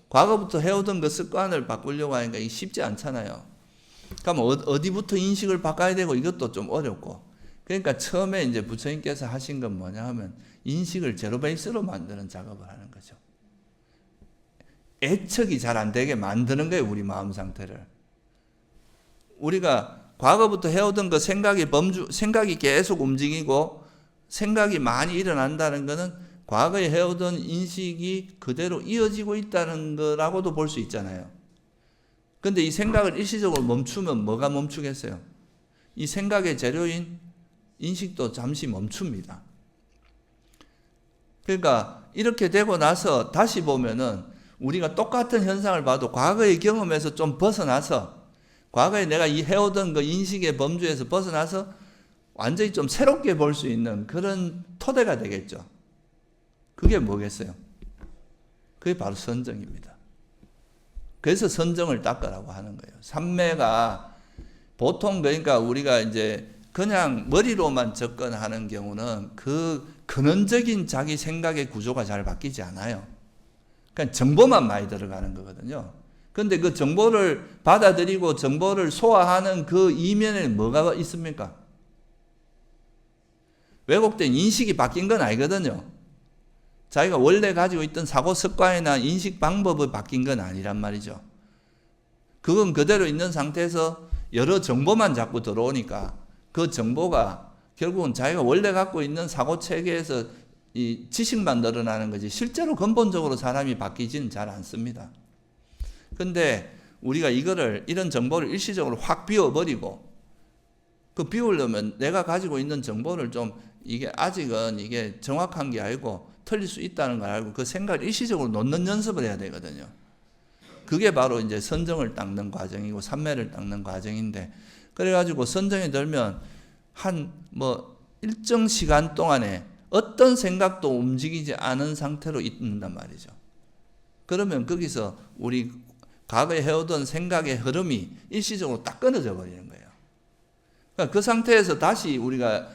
과거부터 해오던 그 습관을 바꾸려고 하니까 이게 쉽지 않잖아요. 그러면 어디부터 인식을 바꿔야 되고 이것도 좀 어렵고. 그러니까 처음에 이제 부처님께서 하신 건 뭐냐 하면 인식을 제로 베이스로 만드는 작업을 하는 거죠. 애착이 잘 안 되게 만드는 거예요, 우리 마음 상태를. 우리가 과거부터 해오던 그 생각이 계속 움직이고 생각이 많이 일어난다는 것은 과거에 해오던 인식이 그대로 이어지고 있다는 거라고도 볼 수 있잖아요. 근데 이 생각을 일시적으로 멈추면 뭐가 멈추겠어요? 이 생각의 재료인 인식도 잠시 멈춥니다. 그러니까 이렇게 되고 나서 다시 보면은 우리가 똑같은 현상을 봐도 과거의 경험에서 좀 벗어나서 과거에 내가 이 해오던 그 인식의 범주에서 벗어나서 완전히 좀 새롭게 볼 수 있는 그런 토대가 되겠죠. 그게 뭐겠어요? 그게 바로 선정입니다. 그래서 선정을 닦으라고 하는 거예요. 삼매가 보통 그러니까 우리가 이제 그냥 머리로만 접근하는 경우는 그 근원적인 자기 생각의 구조가 잘 바뀌지 않아요. 그냥 정보만 많이 들어가는 거거든요. 그런데 그 정보를 받아들이고 정보를 소화하는 그 이면에 뭐가 있습니까? 왜곡된 인식이 바뀐 건 아니거든요. 자기가 원래 가지고 있던 사고 습관이나 인식 방법이 바뀐 건 아니란 말이죠. 그건 그대로 있는 상태에서 여러 정보만 자꾸 들어오니까 그 정보가 결국은 자기가 원래 갖고 있는 사고 체계에서 이 지식만 늘어나는 거지 실제로 근본적으로 사람이 바뀌지는 잘 않습니다. 근데 우리가 이런 정보를 일시적으로 확 비워버리고 그 비우려면 내가 가지고 있는 정보를 좀 이게 아직은 이게 정확한 게 아니고 틀릴 수 있다는 걸 알고 그 생각을 일시적으로 놓는 연습을 해야 되거든요. 그게 바로 이제 선정을 닦는 과정이고 삼매를 닦는 과정인데 그래가지고 선정이 들면 한 일정 시간 동안에 어떤 생각도 움직이지 않은 상태로 있는단 말이죠. 그러면 거기서 우리 과거에 해오던 생각의 흐름이 일시적으로 딱 끊어져 버리는 거예요. 그러니까 그 상태에서 다시 우리가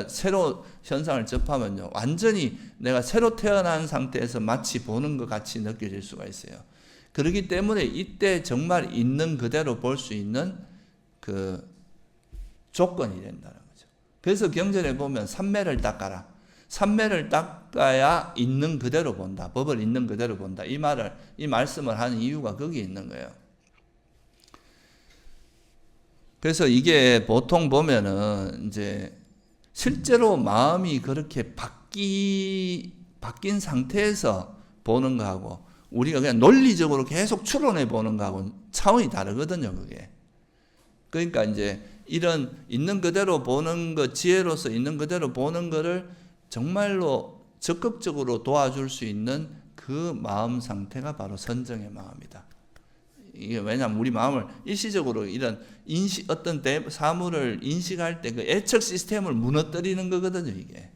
새로 현상을 접하면요, 완전히 내가 새로 태어난 상태에서 마치 보는 것 같이 느껴질 수가 있어요. 그렇기 때문에 이때 정말 있는 그대로 볼 수 있는 그 조건이 된다는 거죠. 그래서 경전에 보면 삼매를 닦아라. 삼매를 닦아야 있는 그대로 본다. 법을 있는 그대로 본다. 이 말씀을 하는 이유가 거기에 있는 거예요. 그래서 이게 보통 보면은 이제 실제로 마음이 그렇게 바뀐 상태에서 보는 거하고 우리가 그냥 논리적으로 계속 추론해 보는 거하고 차원이 다르거든요, 그게. 그러니까 이제 이런 있는 그대로 보는 것, 지혜로서 있는 그대로 보는 거를 정말로 적극적으로 도와줄 수 있는 그 마음 상태가 바로 선정의 마음이다. 이게 왜냐하면 우리 마음을 일시적으로 이런 어떤 사물을 인식할 때 그 애착 시스템을 무너뜨리는 거거든요, 이게.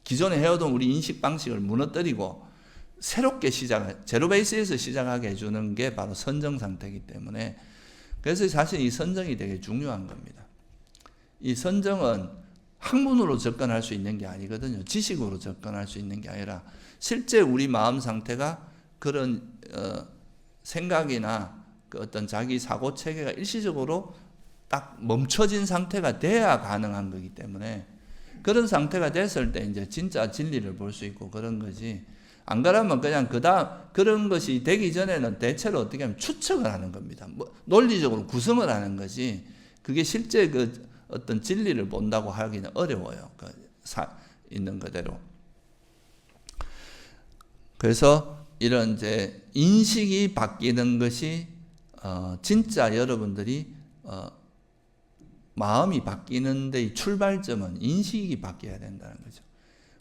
기존에 해오던 우리 인식 방식을 무너뜨리고 새롭게 제로 베이스에서 시작하게 해주는 게 바로 선정 상태이기 때문에 그래서 사실 이 선정이 되게 중요한 겁니다. 이 선정은 학문으로 접근할 수 있는 게 아니거든요. 지식으로 접근할 수 있는 게 아니라 실제 우리 마음 상태가 그런 생각이나 그 어떤 자기 사고 체계가 일시적으로 딱 멈춰진 상태가 돼야 가능한 거기 때문에 그런 상태가 됐을 때 이제 진짜 진리를 볼 수 있고 그런 거지. 안 그러면 그냥 그런 것이 되기 전에는 대체로 어떻게 하면 추측을 하는 겁니다. 뭐 논리적으로 구성을 하는 거지. 그게 실제 그 어떤 진리를 본다고 하기는 어려워요. 있는 그대로. 그래서 이런 이제 인식이 바뀌는 것이 진짜 여러분들이 마음이 바뀌는 데의 출발점은 인식이 바뀌어야 된다는 거죠.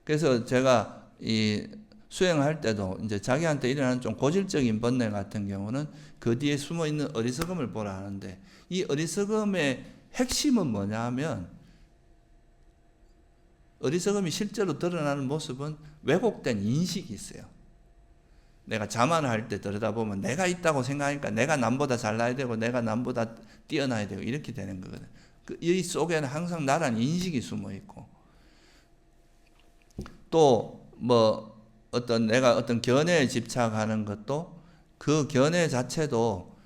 그래서 제가 이 수행할 때도 이제 자기한테 일어나는 좀 고질적인 번뇌 같은 경우는 그 뒤에 숨어 있는 어리석음을 보라 하는데 이 어리석음의 핵심은 뭐냐 하면 어리석음이 실제로 드러나는 모습은 왜곡된 인식이 있어요. 내가 자만할 때 들여다보면 내가 있다고 생각하니까 내가 남보다 잘나야 되고 내가 남보다 뛰어나야 되고 이렇게 되는 거거든. 이 속에는 항상 나란 인식이 숨어 있고 또 뭐 내가 어떤 견해에 집착하는 것도 그 견해 자체도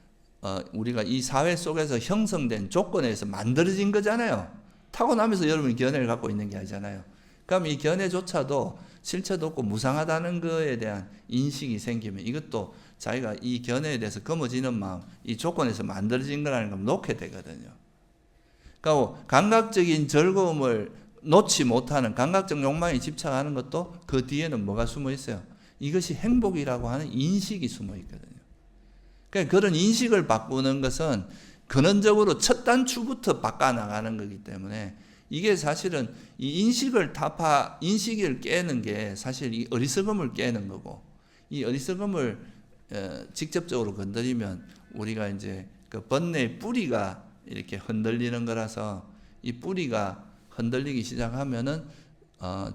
우리가 이 사회 속에서 형성된 조건에서 만들어진 거잖아요. 타고나면서 여러분이 견해를 갖고 있는 게 아니잖아요. 그럼 이 견해조차도 실체도 없고 무상하다는 거에 대한 인식이 생기면 이것도 자기가 이 견해에 대해서 거머쥐는 마음, 이 조건에서 만들어진 거라는 걸 놓게 되거든요. 그러니까 감각적인 즐거움을 놓지 못하는 감각적 욕망에 집착하는 것도 그 뒤에는 뭐가 숨어 있어요? 이것이 행복이라고 하는 인식이 숨어 있거든요. 그러니까 그런 인식을 바꾸는 것은 근원적으로 첫 단추부터 바꿔나가는 거기 때문에 이게 사실은 이 인식을 깨는 게 사실 이 어리석음을 깨는 거고 이 어리석음을 직접적으로 건드리면 우리가 이제 그 번뇌의 뿌리가 이렇게 흔들리는 거라서 이 뿌리가 흔들리기 시작하면은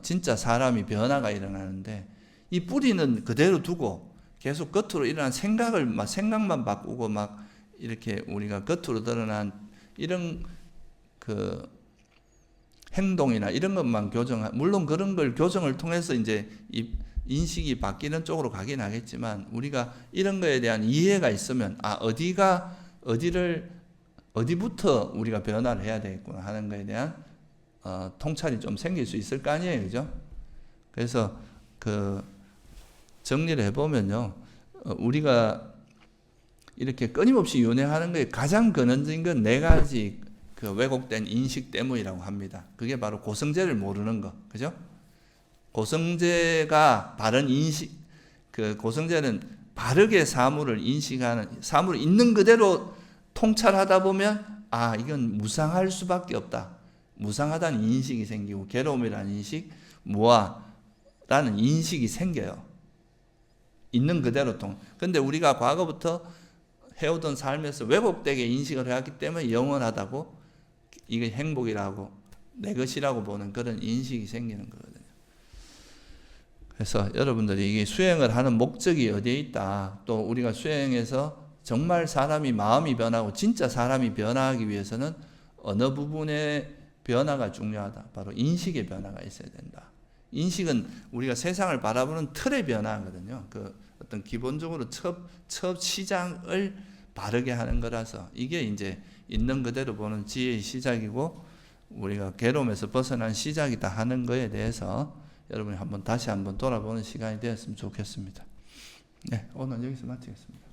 진짜 사람이 변화가 일어나는데 이 뿌리는 그대로 두고 계속 겉으로 일어난 생각만 바꾸고 막 이렇게 우리가 겉으로 드러난 이런 그 행동이나 이런 것만 물론 그런 걸 교정을 통해서 이제 이 인식이 바뀌는 쪽으로 가긴 하겠지만 우리가 이런 거에 대한 이해가 있으면 어디부터 우리가 변화를 해야 되겠구나 하는 거에 대한 통찰이 좀 생길 수 있을 거 아니에요, 그죠? 그래서 그 정리를 해보면요, 우리가 이렇게 끊임없이 윤회하는 것에 가장 근원적인 건 네 가지 그 왜곡된 인식 때문이라고 합니다. 그게 바로 고성제를 모르는 거, 그죠? 고성제가 바른 인식, 그 고성제는 바르게 사물을 있는 그대로 통찰하다 보면 이건 무상할 수밖에 없다. 무상하다는 인식이 생기고 괴로움이라는 인식, 무아라는 인식이 생겨요. 있는 그대로 근데 우리가 과거부터 해오던 삶에서 왜곡되게 인식을 해왔기 때문에 영원하다고 이게 행복이라고 내 것이라고 보는 그런 인식이 생기는 거거든요. 그래서 여러분들이 이게 수행을 하는 목적이 어디에 있다. 또 우리가 수행해서 정말 사람이 마음이 변하고 진짜 사람이 변화하기 위해서는 어느 부분의 변화가 중요하다. 바로 인식의 변화가 있어야 된다. 인식은 우리가 세상을 바라보는 틀의 변화거든요. 그 어떤 기본적으로 첫 시장을 바르게 하는 거라서 이게 이제 있는 그대로 보는 지혜의 시작이고 우리가 괴로움에서 벗어난 시작이다 하는 거에 대해서 여러분이 다시 한번 돌아보는 시간이 되었으면 좋겠습니다. 네, 오늘 여기서 마치겠습니다.